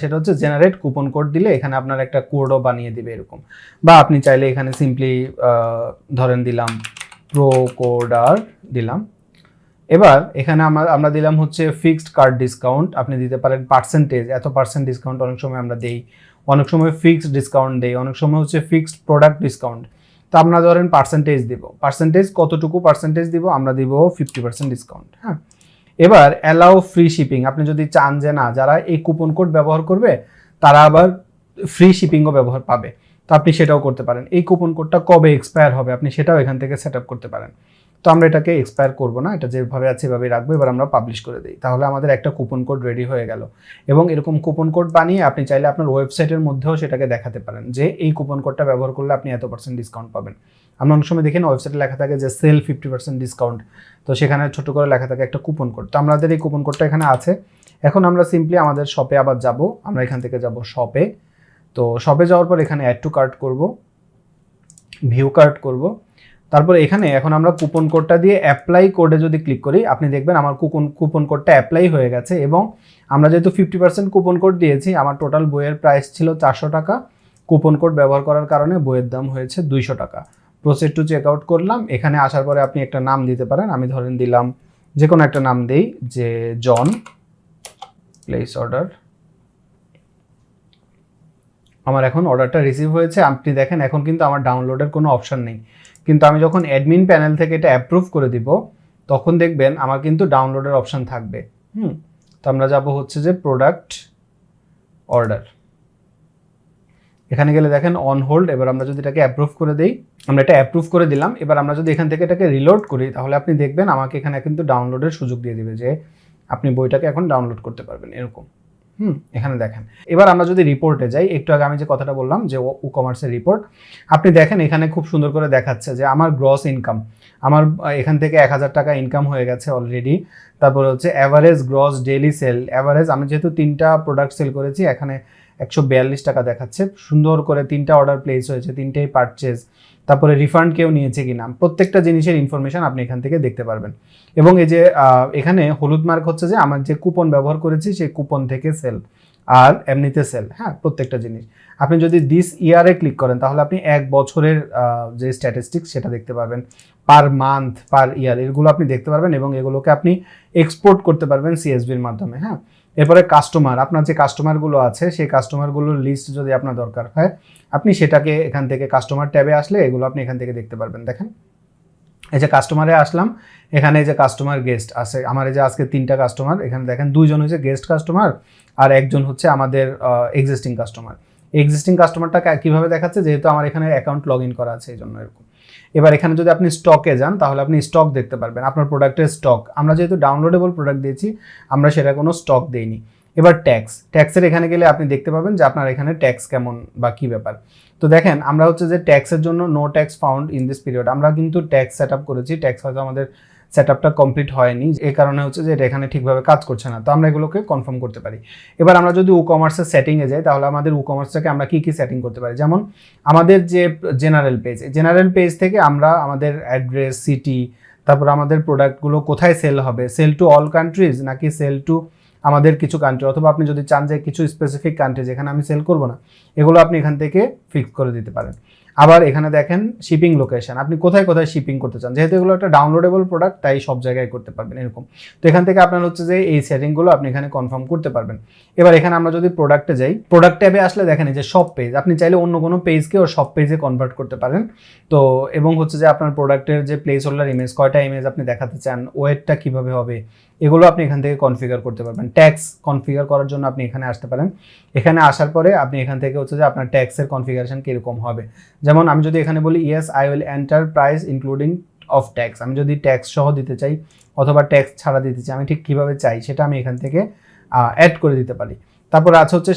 সেটা হচ্ছে জেনারেট কুপন কোড দিলে এখানে আপনার একটা কোডও বানিয়ে দিবে এরকম, বা আপনি চাইলে এখানে সিম্পলি ধরেন দিলাম প্রো কোডার দিলাম। এবার এখানে আমরা দিলাম হচ্ছে ফিক্সড কার্ড ডিসকাউন্ট, আপনি দিতে পারেন পার্সেন্টেজ, এত পার্সেন্ট ডিসকাউন্ট অনেক সময় আমরা দেই, অনেক সময় ফিক্সড ডিসকাউন্ট দেই, অনেক সময় হচ্ছে ফিক্সড প্রোডাক্ট ডিসকাউন্ট। তো আমরা ধরেন পার্সেন্টেজ দিব, পার্সেন্টেজ কতটুকু পার্সেন্টেজ দিব, আমরা দিব 50% ডিসকাউন্ট। হ্যাঁ, এবার অ্যালাউ ফ্রি শিপিং, আপনি যদি চান যে না যারা এই কুপন কোড ব্যবহার করবে তারা আবার ফ্রি শিপিংও ব্যবহার পাবে, তো আপনি সেটাও করতে পারেন। এই কুপন কোডটা কবে এক্সপায়ার হবে আপনি সেটাও এখান থেকে সেট আপ করতে পারেন। তো আমরা এটাকে এক্সপায়ার করবো না, এটা যেভাবে আছে এভাবেই রাখবো। এবার আমরা পাবলিশ করে দিই, তাহলে আমাদের একটা কুপন কোড রেডি হয়ে গেল। এবং এরকম কুপন কোড বানিয়ে আপনি চাইলে আপনার ওয়েবসাইটের মধ্যেও সেটাকে দেখাতে পারেন যে এই কুপন কোডটা ব্যবহার করলে আপনি এত % ডিসকাউন্ট পাবেন। আমরা অনেক সময় দেখি না ওয়েবসাইটে লেখা থাকে যে সেল 50% ডিসকাউন্ট, তো সেখানে ছোট করে লেখা থাকে একটা কুপন কোড। তো আমাদের এই কুপন কোডটা এখানে আছে। এখন আমরা সিম্পলি আমাদের শপে আবার যাব, আমরা এখান থেকে যাব শপে। তো শপে যাওয়ার পর এখানে অ্যাড টু কার্ট করব, ভিউ কার্ট করব, তারপর এখানে এখন আমরা কুপন কোডটা দিয়ে অ্যাপ্লাই কোডে যদি ক্লিক করি আপনি দেখবেন আমার কুপন কোডটা অ্যাপ্লাই হয়ে গেছে। এবং আমরা যেহেতু 50% কুপন কোড দিয়েছি, আমার টোটাল বইয়ের প্রাইস ছিল 400 টাকা, কুপন কোড ব্যবহার করার কারণে বইয়ের দাম হয়েছে 200 টাকা। প্রসিড টু চেক আউট করলাম। এখানে আসার পরে আপনি একটা নাম দিতে পারেন, আমি ধরেন দিলাম যে কোনো একটা নাম দেই, যে জন, প্লেস অর্ডার। আমার এখন অর্ডারটা রিসিভ হয়েছে। আপনি দেখেন এখন কিন্তু আমার ডাউনলোডের কোনো অপশন নেই, কিন্তু আমি যখন অ্যাডমিন প্যানেল থেকে এটা অ্যাপ্রুভ করে দিব তখন দেখবেন আমার কিন্তু ডাউনলোডের অপশন থাকবে। তো আমরা যাব হচ্ছে যে প্রোডাক্ট অর্ডার, এখানে গেলে দেখেন অন হোল্ড। এবার আমরা যদি এটাকে অ্যাপ্রুভ করে দিই, আমরা এটা অ্যাপ্রুভ করে দিলাম। এবার আমরা যদি এখান থেকে এটাকে রিলোড করি তাহলে আপনি দেখবেন আমাকে এখানে কিন্তু ডাউনলোডের সুযোগ দিয়ে দিবে, যে আপনি বইটাকে এখন ডাউনলোড করতে পারবেন এরকম। এখানে দেখেন। এবার আমরা যদি রিপোর্টে যাই, একটু আগে আমি যে কথাটা বললাম যে ই কমার্সের রিপোর্ট, আপনি দেখেন এখানে খুব সুন্দর করে দেখাচ্ছে যে আমার গ্রস ইনকাম, আমার এখান থেকে 1000 টাকা ইনকাম হয়ে গেছে অলরেডি। তারপরে হচ্ছে average gross daily sale, average আমি যেহেতু 3টা প্রোডাক্ট সেল করেছি এখানে 142 টাকা দেখাচ্ছে। সুন্দর করে 3টা অর্ডার প্লেস হয়েছে, 3টেই পারচেজ, তারপরে রিফান্ড কেউ নিয়েছে কিনা, প্রত্যেকটা জিনিসের ইনফরমেশন আপনি এখান থেকে দেখতে পারবেন। এবং এই যে এখানে হলুদ মার্ক হচ্ছে যে আমার যে কুপন ব্যবহার করেছি সেই কুপন থেকে সেল, আর এমনিতে সেল। হ্যাঁ, প্রত্যেকটা জিনিস আপনি যদি দিস ইয়ারে ক্লিক করেন তাহলে আপনি 1 বছরের যে স্ট্যাটিস্টিক্স সেটা দেখতে পারবেন, পার মান্থ, পার ইয়ার, এগুলো আপনি দেখতে পারবেন এবং এগুলোকে আপনি এক্সপোর্ট করতে পারবেন সিএসভির মাধ্যমে। হ্যাঁ, এরপরে কাস্টমার, আপনার যে কাস্টমারগুলো আছে সেই কাস্টমারগুলোর লিস্ট যদি আপনার দরকার হয় আপনি সেটাকে এখান থেকে কাস্টমার ট্যাবে আসলে এগুলো আপনি এখান থেকে দেখতে পারবেন। দেখেন এই যে কাস্টমারে আসলাম, এখানে এই যে কাস্টমার গেস্ট আছে আমার, এই যে আজকে 3টা কাস্টমার, এখানে দেখেন 2জন হচ্ছে গেস্ট কাস্টমার আর 1জন হচ্ছে আমাদের এক্সিস্টিং কাস্টমার। এক্সিস্টিং কাস্টমারটা কীভাবে দেখাচ্ছে, যেহেতু আমার এখানে অ্যাকাউন্ট লগ ইন করা আছে এই জন্য এরকম। এবার এখানে যদি আপনি স্টকে যান তাহলে আপনি স্টক দেখতে পারবেন, আপনার প্রোডাক্টের স্টক। আমরা যেহেতু ডাউনলোডেবল প্রোডাক্ট দিয়েছি আমরা সেটা কোনো স্টক দেইনি। এবার ট্যাক্সের এখানে গেলে আপনি দেখতে পাবেন যে আপনার এখানে ট্যাক্স কেমন বা কী ব্যাপার। তো দেখেন আমরা হচ্ছে যে ট্যাক্সের জন্য no tax found in this period, আমরা কিন্তু ট্যাক্স সেট আপ করেছি, ট্যাক্স হয়তো আমাদের সেট আপটা কমপ্লিট হয়নি, এই কারণে হচ্ছে যে এটা এখানে ঠিকভাবে কাজ করছে না। তো আমরা এগুলোকে কনফার্ম করতে পারি। এবার আমরা যদি ই কমার্সের সেটিংয়ে যাই তাহলে আমাদের ই কমার্সটাকে আমরা কী সেটিং করতে পারি, যেমন আমাদের যে জেনারেল পেজ থেকে আমরা আমাদের অ্যাড্রেস, সিটি, তারপর আমাদের প্রোডাক্টগুলো কোথায় সেল হবে, সেল টু অল কান্ট্রিজ নাকি সেল টু আমাদের কিছু কান্ট্রি, অথবা আপনি যদি চান যে কিছু স্পেসিফিক কান্ট্রি যেখানে আমি সেল করব না, এগুলো আপনি এখান থেকে ফিক্স করে দিতে পারেন। আবার এখানে দেখেন শিপিং লোকেশন, আপনি কোথায় কোথায় শিপিং করতে চান, যেহেতু এগুলো একটা ডাউনলোডেবল প্রোডাক্ট তাই সব জায়গায় করতে পারবেন এরকম। তো এখান থেকে আপনার হচ্ছে যে এই সেটিংগুলো আপনি এখানে কনফার্ম করতে পারবেন। এবার এখানে আমরা যদি প্রোডাক্টে যাই, প্রোডাক্ট ট্যাবে আসলে দেখেন যে সব পেজ, আপনি চাইলে অন্য কোনো পেজকেও সব পেজে কনভার্ট করতে পারেন। তো এবং হচ্ছে যে আপনার প্রোডাক্টের যে প্লেস হোল্ডার ইমেজ, কয়টা ইমেজ আপনি দেখাতে চান, ওয়েটটা কিভাবে হবে, এগুলো আপনি এখান থেকে কনফিগার করতে পারবেন। ট্যাক্স কনফিগার করার জন্য আপনি এখানে আসতে পারেন। এখানে আসার পরে আপনি এখান থেকে হচ্ছে যে আপনার ট্যাক্সের কনফিগারেশন কীরকম হবে, যেমন আমি যদি এখানে বলি yes I will enter price including of tax, আমি যদি ট্যাক্স সহ দিতে চাই অথবা ট্যাক্স ছাড়া দিতে চাই, আমি ঠিক কীভাবে চাই সেটা আমি এখান থেকে অ্যাড করে দিতে পারি। তারপর আছে হচ্ছে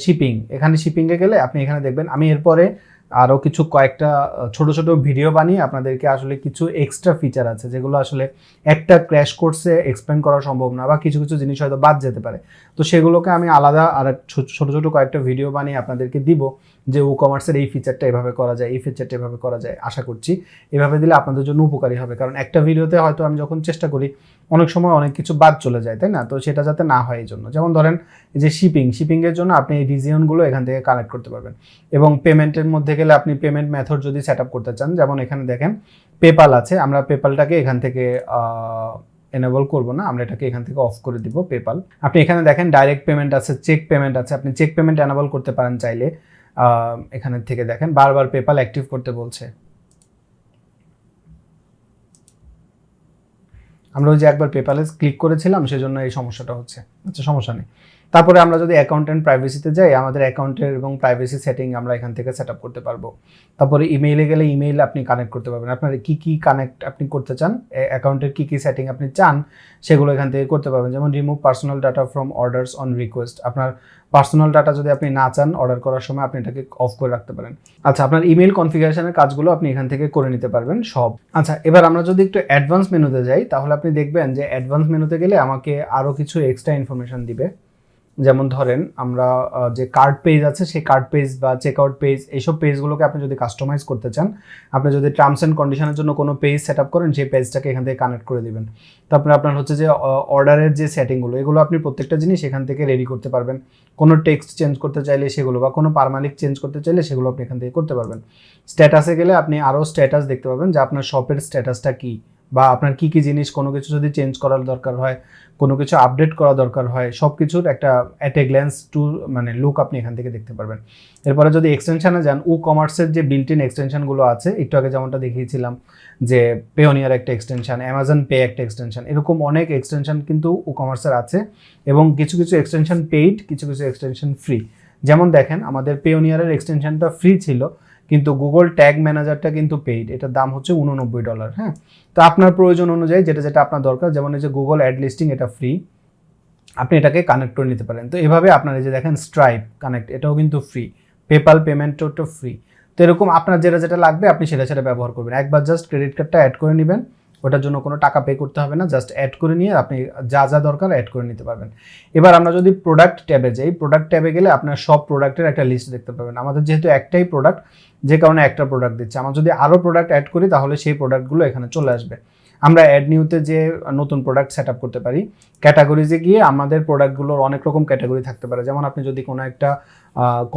শিপিং, এখানে শিপিংয়ে গেলে আপনি এখানে দেখবেন আমি এরপরে আরও কিছু কয়েকটা ছোট ছোট ভিডিও বানিয়ে আপনাদেরকে আসলে কিছু এক্সট্রা ফিচার আছে যেগুলো আসলে একটা ক্র্যাশ কোর্সে এক্সপ্লেন করা সম্ভব না, বা কিছু কিছু জিনিস হয়তো বাদ যেতে পারে। তো সেগুলোকে আমি আলাদা আর ছোট ছোট কয়েকটা ভিডিও বানিয়ে আপনাদেরকে দিব যে ই কমার্সের এই ফিচারটা এভাবে করা যায়, এই ফিচারটা এভাবে করা যায়। আশা করছি এভাবে দিলে আপনাদের জন্য উপকারী হবে, কারণ একটা ভিডিওতে হয়তো আমি যখন চেষ্টা করি অনেক সময় অনেক কিছু বাদ চলে যায়, তাই না? তো সেটা যাতে না হয় এই জন্য, যেমন ধরেন এই যে শিপিংয়ের জন্য আপনি এই রিজিয়নগুলো এখান থেকে কানেক্ট করতে পারবেন। এবং পেমেন্টের মধ্যে গেলে আপনি পেমেন্ট মেথড যদি সেট আপ করতে চান, যেমন এখানে দেখেন পেপাল আছে, আমরা পেপালটাকে এখান থেকে এনেবল করবো না, আমরা এটাকে এখান থেকে অফ করে দিব পেপাল। আপনি এখানে দেখেন ডাইরেক্ট পেমেন্ট আছে, চেক পেমেন্ট আছে, আপনি চেক পেমেন্ট এনেবল করতে পারেন চাইলে। এখানে থেকে দেখেন বারবার পেপাল অ্যাক্টিভ করতে বলছে, আমরা ওই যে একবার পেপালে ক্লিক করেছিলাম সেজন্য এই সমস্যাটা হচ্ছে। আচ্ছা, সমস্যা নেই। তারপরে আমরা যদি অ্যাকাউন্ট অ্যান্ড প্রাইভেসিতে যাই, আমাদের অ্যাকাউন্টের এবং প্রাইভেসি সেটিং আমরা এখান থেকে সেট আপ করতে পারবো। তারপরে ইমেইলে গেলে ইমেইল আপনি কানেক্ট করতে পারবেন, আপনার কি কানেক্ট আপনি করতে চান, অ্যাকাউন্টের কি সেটিং আপনি চান সেগুলো এখান থেকে করতে পারবেন। যেমন remove personal data from orders on request, আপনার পার্সোনাল ডাটা যদি আপনি না চান অর্ডার করার সময় আপনি এটাকে অফ করে রাখতে পারেন। আচ্ছা, আপনার ইমেইল কনফিগারেশনের কাজগুলো আপনি এখান থেকে করে নিতে পারবেন সব। আচ্ছা, এবার আমরা যদি একটু অ্যাডভান্স মেনুতে যাই, তাহলে আপনি দেখবেন যে অ্যাডভান্স মেনুতে গেলে আমাকে আরও কিছু এক্সট্রা ইনফরমেশন দিবে। যেমন ধরেন আমরা যে কার্ড পেজ আছে সেই কার্ড পেজ বা চেকআউট পেজ, এইসব পেজগুলোকে আপনি যদি কাস্টমাইজ করতে চান, আপনি যদি টার্মস অ্যান্ড কন্ডিশনের জন্য কোনো পেজ সেট আপ করেন, সেই পেজটাকে এখান থেকে কানেক্ট করে দিবেন। তারপরে আপনার হচ্ছে যে অর্ডারের যে সেটিংগুলো, এগুলো আপনি প্রত্যেকটা জিনিস এখান থেকে রেডি করতে পারবেন। কোনো টেক্সট চেঞ্জ করতে চাইলে সেগুলো, বা কোনো পারমালিক চেঞ্জ করতে চাইলে সেগুলো আপনি এখান থেকে করতে পারবেন। স্ট্যাটাসে গেলে আপনি আরও স্ট্যাটাস দেখতে পাবেন যে আপনার শপের স্ট্যাটাসটা কী, বা আপনার কি কি জিনিস, কোনো কিছু যদি চেঞ্জ করার দরকার হয়, কোনো কিছু আপডেট করা দরকার হয়, সব কিছুর একটা অ্যাট এ গ্ল্যান্স টু মানে লুক আপনি এখান থেকে দেখতে পারবেন। এরপরে যদি এক্সটেনশনে যান, কমার্সের যে বিল্ট ইন এক্সটেনশনগুলো আছে, একটু আগে যেমনটা দেখিয়েছিলাম যে পেওনিয়ার একটা এক্সটেনশন, অ্যামাজন পে একটা এক্সটেনশন, এরকম অনেক এক্সটেনশন কিন্তু কমার্সের আছে। এবং কিছু কিছু এক্সটেনশন পেইড, কিছু কিছু এক্সটেনশন ফ্রি। যেমন দেখেন আমাদের পেওনিয়ারের এক্সটেনশনটা ফ্রি ছিল, কিন্তু গুগল ট্যাগ ম্যানেজারটা কিন্তু পেইড, এটার দাম হচ্ছে $89। হ্যাঁ, তো আপনার প্রয়োজন অনুযায়ী যেটা যেটা আপনার দরকার, যেমন এই যে গুগল অ্যাড লিস্টিং, এটা ফ্রি, আপনি এটাকে কানেক্ট করে নিতে পারেন। তো এভাবে আপনার এই যে দেখেন স্ট্রাইপ কানেক্ট, এটাও কিন্তু ফ্রি, পেপাল পেমেন্টও ফ্রি। তো এরকম আপনার যেটা যেটা লাগবে আপনি সেটা সেটা ব্যবহার করবেন। একবার জাস্ট ক্রেডিট কার্ডটা অ্যাড করে নেবেন, ওটার জন্য কোনো টাকা পে করতে হবে না, জাস্ট অ্যাড করে নিয়ে আপনি যা যা দরকার অ্যাড করে নিতে পারবেন। এবার আমরা যদি প্রোডাক্ট ট্যাবে যাই, প্রোডাক্ট ট্যাবে গেলে আপনার সব প্রোডাক্টের একটা লিস্ট দেখতে পাবেন। আমাদের যেহেতু একটাই প্রোডাক্ট, যে কারণে একটা প্রোডাক্ট দিচ্ছে, আমরা যদি আরও প্রোডাক্ট অ্যাড করি তাহলে সেই প্রোডাক্টগুলো এখানে চলে আসবে। আমরা অ্যাড নিউতে যে নতুন প্রোডাক্ট সেট আপ করতে পারি, ক্যাটাগরিজে গিয়ে আমাদের প্রোডাক্টগুলোর অনেক রকম ক্যাটাগরি থাকতে পারে। যেমন আপনি যদি কোনো একটা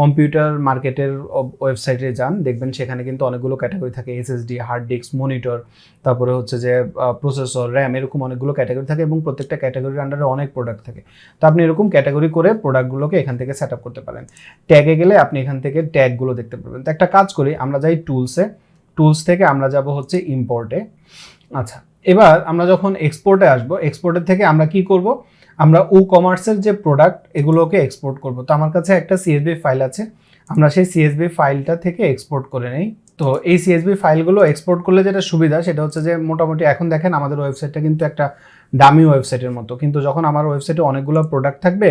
কম্পিউটার মার্কেটের ওয়েবসাইটে যান, দেখবেন সেখানে কিন্তু অনেকগুলো ক্যাটাগরি থাকে, এসএসডি, হার্ড ডিস্ক, মনিটর, তারপরে হচ্ছে যে প্রসেসর, র্যাম, এরকম অনেকগুলো ক্যাটাগরি থাকে এবং প্রত্যেকটা ক্যাটাগরির আন্ডারে অনেক প্রোডাক্ট থাকে। তো আপনি এরকম ক্যাটাগরি করে প্রোডাক্টগুলোকে এখান থেকে সেট আপ করতে পারেন। ট্যাগে গেলে আপনি এখান থেকে ট্যাগগুলো দেখতে পারবেন। তো একটা কাজ করি, আমরা যাই টুলসে, টুলস থেকে আমরা যাব হচ্ছে ইম্পোর্টে। আচ্ছা, এবার আমরা যখন এক্সপোর্টে আসবো, এক্সপোর্টের থেকে আমরা কি করব, আমরা কমার্সের যে প্রোডাক্ট এগুলোকে এক্সপোর্ট করব। তো আমার কাছে একটা সিএসভি ফাইল আছে, আমরা সেই সিএসভি ফাইলটা থেকে এক্সপোর্ট করে নেই। তো এই সিএসভি ফাইলগুলো এক্সপোর্ট করলে যেটা সুবিধা সেটা হচ্ছে যে মোটামুটি এখন দেখেন আমাদের ওয়েবসাইটটা কিন্তু একটা দামি ওয়েবসাইটের মতো, কিন্তু যখন আমার ওয়েবসাইটে অনেকগুলো প্রোডাক্ট থাকবে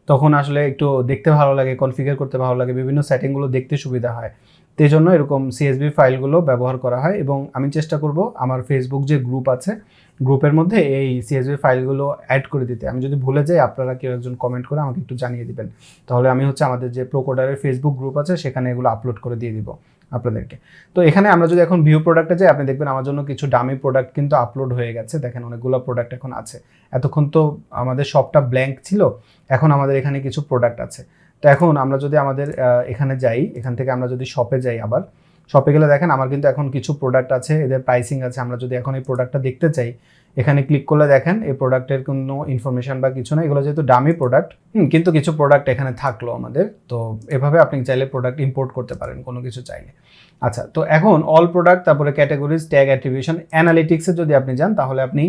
তখন আসলে একটু দেখতে ভালো লাগে, কনফিগার করতে ভালো লাগে, বিভিন্ন সেটিংগুলো দেখতে সুবিধা হয়। তো এই জন্য এরকম সিএসভি ফাইলগুলো ব্যবহার করা হয়। এবং আমি চেষ্টা করব আমার ফেসবুক যে গ্রুপ আছে, গ্রুপের মধ্যে এই সিএসভি ফাইলগুলো অ্যাড করে দিতে। আমি যদি ভুলে যাই, আপনারা কেউ একজন কমেন্ট করে আমাকে একটু জানিয়ে দিবেন, তাহলে আমি হচ্ছে আমাদের যে প্রোকোডারের ফেসবুক গ্রুপ আছে সেখানে এগুলো আপলোড করে দিয়ে দিব আপনাদেরকে। তো এখানে আমরা যদি এখন ভিউ প্রোডাক্টে যাই, আপনি দেখবেন আমার জন্য কিছু ডামি প্রোডাক্ট কিন্তু আপলোড হয়ে গেছে। দেখেন অনেকগুলো প্রোডাক্ট এখন আছে। এতক্ষণ তো আমাদের শপটা ব্ল্যাঙ্ক ছিল, এখন আমাদের এখানে কিছু প্রোডাক্ট আছে। তো এখন আমরা যদি আমাদের এখানে যাই, এখান থেকে আমরা যদি শপে যাই, আবার শপে গেলে দেখেন আমার কিন্তু এখন কিছু প্রোডাক্ট আছে, এদের প্রাইসিং আছে। আমরা যদি এখন এই প্রোডাক্টটা দেখতে চাই, এখানে ক্লিক করলে দেখেন এই প্রোডাক্টের কোনো ইনফরমেশন বা কিছু না, এগুলো যেহেতু দামি প্রোডাক্ট, কিন্তু কিছু প্রোডাক্ট এখানে থাকলো আমাদের। তো এভাবে আপনি চাইলে প্রোডাক্ট ইম্পোর্ট করতে পারেন কোনো কিছু চাইলে। আচ্ছা, তো এখন অল প্রোডাক্ট, তারপরে ক্যাটাগরিজ, ট্যাগ, অ্যাট্রিবিউশন, অ্যানালিটিক্সে যদি আপনি যান তাহলে আপনি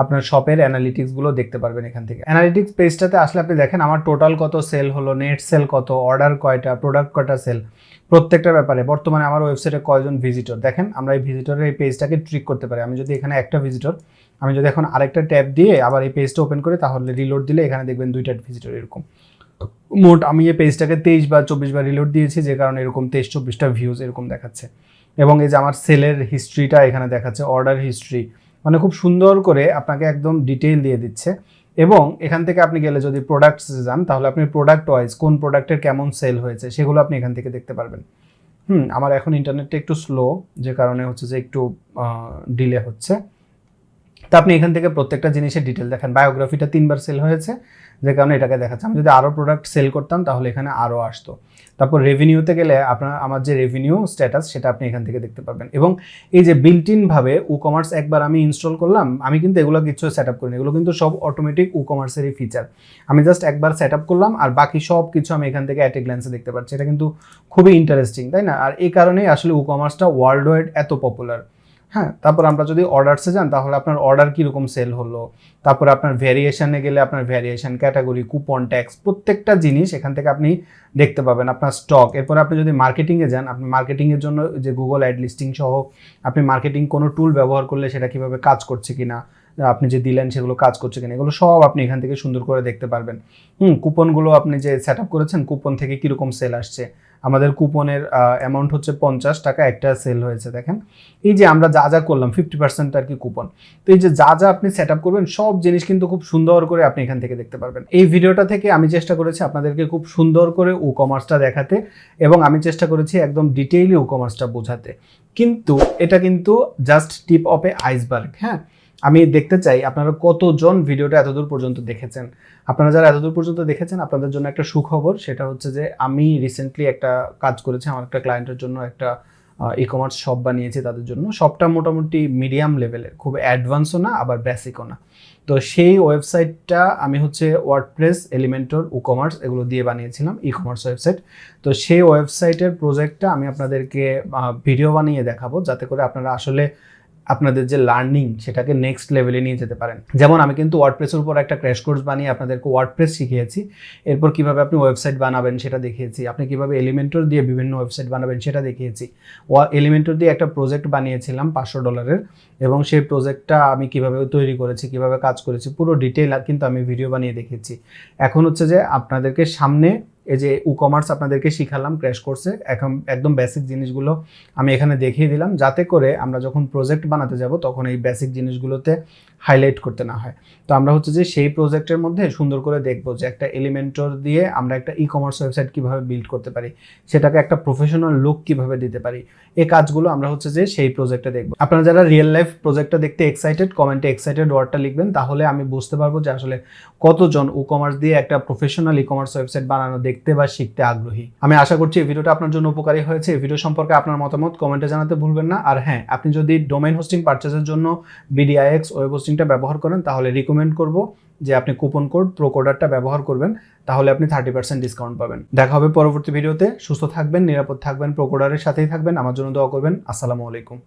আপনার শপের অ্যানালিটিক্সগুলো দেখতে পারবেন এখান থেকে। অ্যানালিটিক্স পেজটাতে আসলে আপনি দেখেন আমার টোটাল কত সেল হলো, নেট সেল কত, অর্ডার কয়টা, প্রোডাক্ট কয়টা সেল, প্রত্যেকটা ব্যাপারে বর্তমানে আমার ওয়েবসাইটে কয়জন ভিজিটর। দেখেন আমরা এই ভিজিটরের এই পেজটাকে ট্রিক করতে পারি। আমি যদি এখানে একটা ভিজিটর, আমি যদি এখন আরেকটা ট্যাব দিয়ে আবার এই পেজটা ওপেন করি, তাহলে রিলোড দিলে এখানে দেখবেন 2টা ভিজিটর এরকম। মোট আমি এই পেজটাকে 23 বা 24 বার রিলোড দিয়েছি, যে কারণে এরকম 23-24টা ভিউজ এরকম দেখাচ্ছে। এবং এই যে আমার সেলের হিস্ট্রিটা এখানে দেখাচ্ছে, অর্ডার হিস্ট্রি, মানে খুব সুন্দর করে আপনাকে একদম ডিটেইল দিয়ে দিচ্ছে। এবং এখান থেকে আপনি গেলে যদি প্রোডাক্টস যান, তাহলে আপনি প্রোডাক্ট ওয়াইজ কোন প্রোডাক্টের কেমন সেল হয়েছে সেগুলো আপনি এখান থেকে দেখতে পারবেন। আমার এখন ইন্টারনেটটা একটু স্লো, যে কারণে হচ্ছে যে একটু ডিলে হচ্ছে। তো আপনি এখান থেকে প্রত্যেকটা জিনিসের ডিটেল দেখেন। বায়োগ্রাফিটা 3বার সেল হয়েছে, যে কারণে এটাকে দেখাচ্ছে। আমি যদি আরও প্রোডাক্ট সেল করতাম তাহলে এখানে আরও আসতো। তারপর রেভিনিউতে গেলে আমার যে রেভিনিউ স্ট্যাটাস সেটা আপনি এখান থেকে দেখতে পারবেন। এবং এই যে বিল্ট ইনভাবে কমার্স একবার আমি ইনস্টল করলাম, আমি কিন্তু এগুলো কিছু সেট আপ করিনি, এগুলো কিন্তু সব অটোমেটিক কমার্সেরই ফিচার। আমি জাস্ট একবার সেট আপ করলাম আর বাকি সব কিছু আমি এখান থেকে অ্যাট এ গ্ল্যান্সে দেখতে পাচ্ছি। এটা কিন্তু খুবই ইন্টারেস্টিং, তাই না? আর এই কারণেই আসলে কমার্সটা ওয়ার্ল্ড ওয়াইড এত পপুলার। হ্যাঁ, তারপর আমরা যদি অর্ডারসে যান তাহলে আপনার অর্ডার কীরকম সেল হলো, তারপরে আপনার ভ্যারিয়েশনে গেলে আপনার ভ্যারিয়েশন, ক্যাটাগরি, কুপন, ট্যাক্স, প্রত্যেকটা জিনিস এখান থেকে আপনি দেখতে পাবেন। আপনার স্টক, এরপর আপনি যদি মার্কেটিংয়ে যান, আপনি মার্কেটিংয়ের জন্য যে গুগল অ্যাড লিস্টিং সহ আপনি মার্কেটিং কোনো টুল ব্যবহার করলে সেটা কীভাবে কাজ করছে কিনা, আপনি যে দিলেন সেগুলো কাজ করছে কিনা, এগুলো সব আপনি এখান থেকে সুন্দর করে দেখতে পারবেন। কুপনগুলো আপনি যে সেট আপ করেছেন, কুপন থেকে কীরকম সেল আসছে। আমাদের কুপনের অ্যামাউন্ট হচ্ছে 50 টাকা, একটা সেল হয়েছে। দেখেন এই যে আমরা যা যা করলাম 50% আর কি কুপন। তো এই যে যা যা আপনি সেট আপ করবেন সব জিনিস কিন্তু খুব সুন্দর করে আপনি এখান থেকে দেখতে পারবেন। এই ভিডিওটা থেকে আমি চেষ্টা করেছি আপনাদেরকে খুব সুন্দর করে কমার্সটা দেখাতে, এবং আমি চেষ্টা করেছি একদম ডিটেইলি কমার্সটা বোঝাতে। কিন্তু এটা কিন্তু just tip of A iceberg. হ্যাঁ, আমি দেখতে চাই আপনারা কতজন ভিডিওটা এতদূর পর্যন্ত দেখেছেন। আপনারা যারা এতদূর পর্যন্ত দেখেছেন আপনাদের জন্য একটা সুখবর, সেটা হচ্ছে যে আমি রিসেন্টলি একটা কাজ করেছি আমার একটা ক্লায়েন্টের জন্য, একটা কমার্স শপ বানিয়েছি তাদের জন্য। শপটা মোটামুটি মিডিয়াম লেভেলের, খুব অ্যাডভান্সও না আবার বেসিকও না। তো সেই ওয়েবসাইটটা আমি হচ্ছে ওয়ার্ডপ্রেস, এলিমেন্টর, কমার্স এগুলো দিয়ে বানিয়েছিলাম, কমার্স ওয়েবসাইট। তো সেই ওয়েবসাইটের প্রজেক্টটা আমি আপনাদেরকে ভিডিও বানিয়ে দেখাবো, যাতে করে আপনারা আসলে আপনাদের যে লার্নিং সেটাকে নেক্সট লেভেলে নিয়ে যেতে পারেন। যেমন আমি কিন্তু ওয়ার্ডপ্রেসের উপর একটা ক্র্যাশ কোর্স বানিয়ে আপনাদেরকে ওয়ার্ডপ্রেস শিখিয়েছি, এরপর কিভাবে আপনি ওয়েবসাইট বানাবেন সেটা দেখিয়েছি, আপনি কিভাবে এলিমেন্টর দিয়ে বিভিন্ন ওয়েবসাইট বানাবেন সেটা দেখিয়েছি। এলিমেন্টর দিয়ে একটা প্রজেক্ট বানিয়েছিলাম $500, এবং সেই প্রজেক্টটা আমি কিভাবে তৈরি করেছি, কিভাবে কাজ করেছি, পুরো ডিটেইল কিন্তু আমি ভিডিও বানিয়ে দেখিয়েছি। এখন হচ্ছে যে আপনাদেরকে সামনে এই যে কমার্স আপনাদেরকে শিখালাম ক্র্যাশ কোর্সে, এখন একদম বেসিক জিনিসগুলো আমি এখানে দেখিয়ে দিলাম, যাতে করে আমরা যখন প্রজেক্ট বানাতে যাব তখন এই বেসিক জিনিসগুলোতে হাইলাইট করতে না হয়। তো আমরা হচ্ছে যে সেই প্রজেক্টের মধ্যে সুন্দর করে দেখবো যে একটা এলিমেন্টর দিয়ে আমরা একটা কমার্স ওয়েবসাইট কিভাবে বিল্ড করতে পারি, সেটাকে একটা প্রফেশনাল লুক কিভাবে দিতে পারি, এই কাজগুলো আমরা হচ্ছে যে সেই প্রজেক্টে দেখবো। আপনারা যারা রিয়েল লাইফ প্রজেক্টটা দেখতে এক্সাইটেড, কমেন্টে এক্সাইটেড ওয়ার্ডটা লিখবেন, তাহলে আমি বুঝতে পারবো যে আসলে কতজন কমার্স দিয়ে একটা প্রফেশনাল কমার্স ওয়েবসাইট বানানো দেখতে বা শিখতে আগ্রহী। আমি আশা করছি এই ভিডিওটা আপনার জন্য উপকারী হয়েছে। এই ভিডিও সম্পর্কে আপনার মতামত কমেন্টে জানাতে ভুলবেন না। আর হ্যাঁ, আপনি যদি ডোমেইন হোস্টিং পারচেজের জন্য BDIX ওয়েব হোস্টিংটা ব্যবহার করেন তাহলে রিকমেন্ড করব যে আপনি কুপন কোড প্রোকোডারটা ব্যবহার করবেন, তাহলে আপনি 30% ডিসকাউন্ট পাবেন। দেখা হবে পরবর্তী ভিডিওতে। সুস্থ থাকবেন, নিরাপদ থাকবেন, প্রোকোডারের সাথেই থাকবেন। আমার জন্য দোয়া করবেন। আসসালামু আলাইকুম।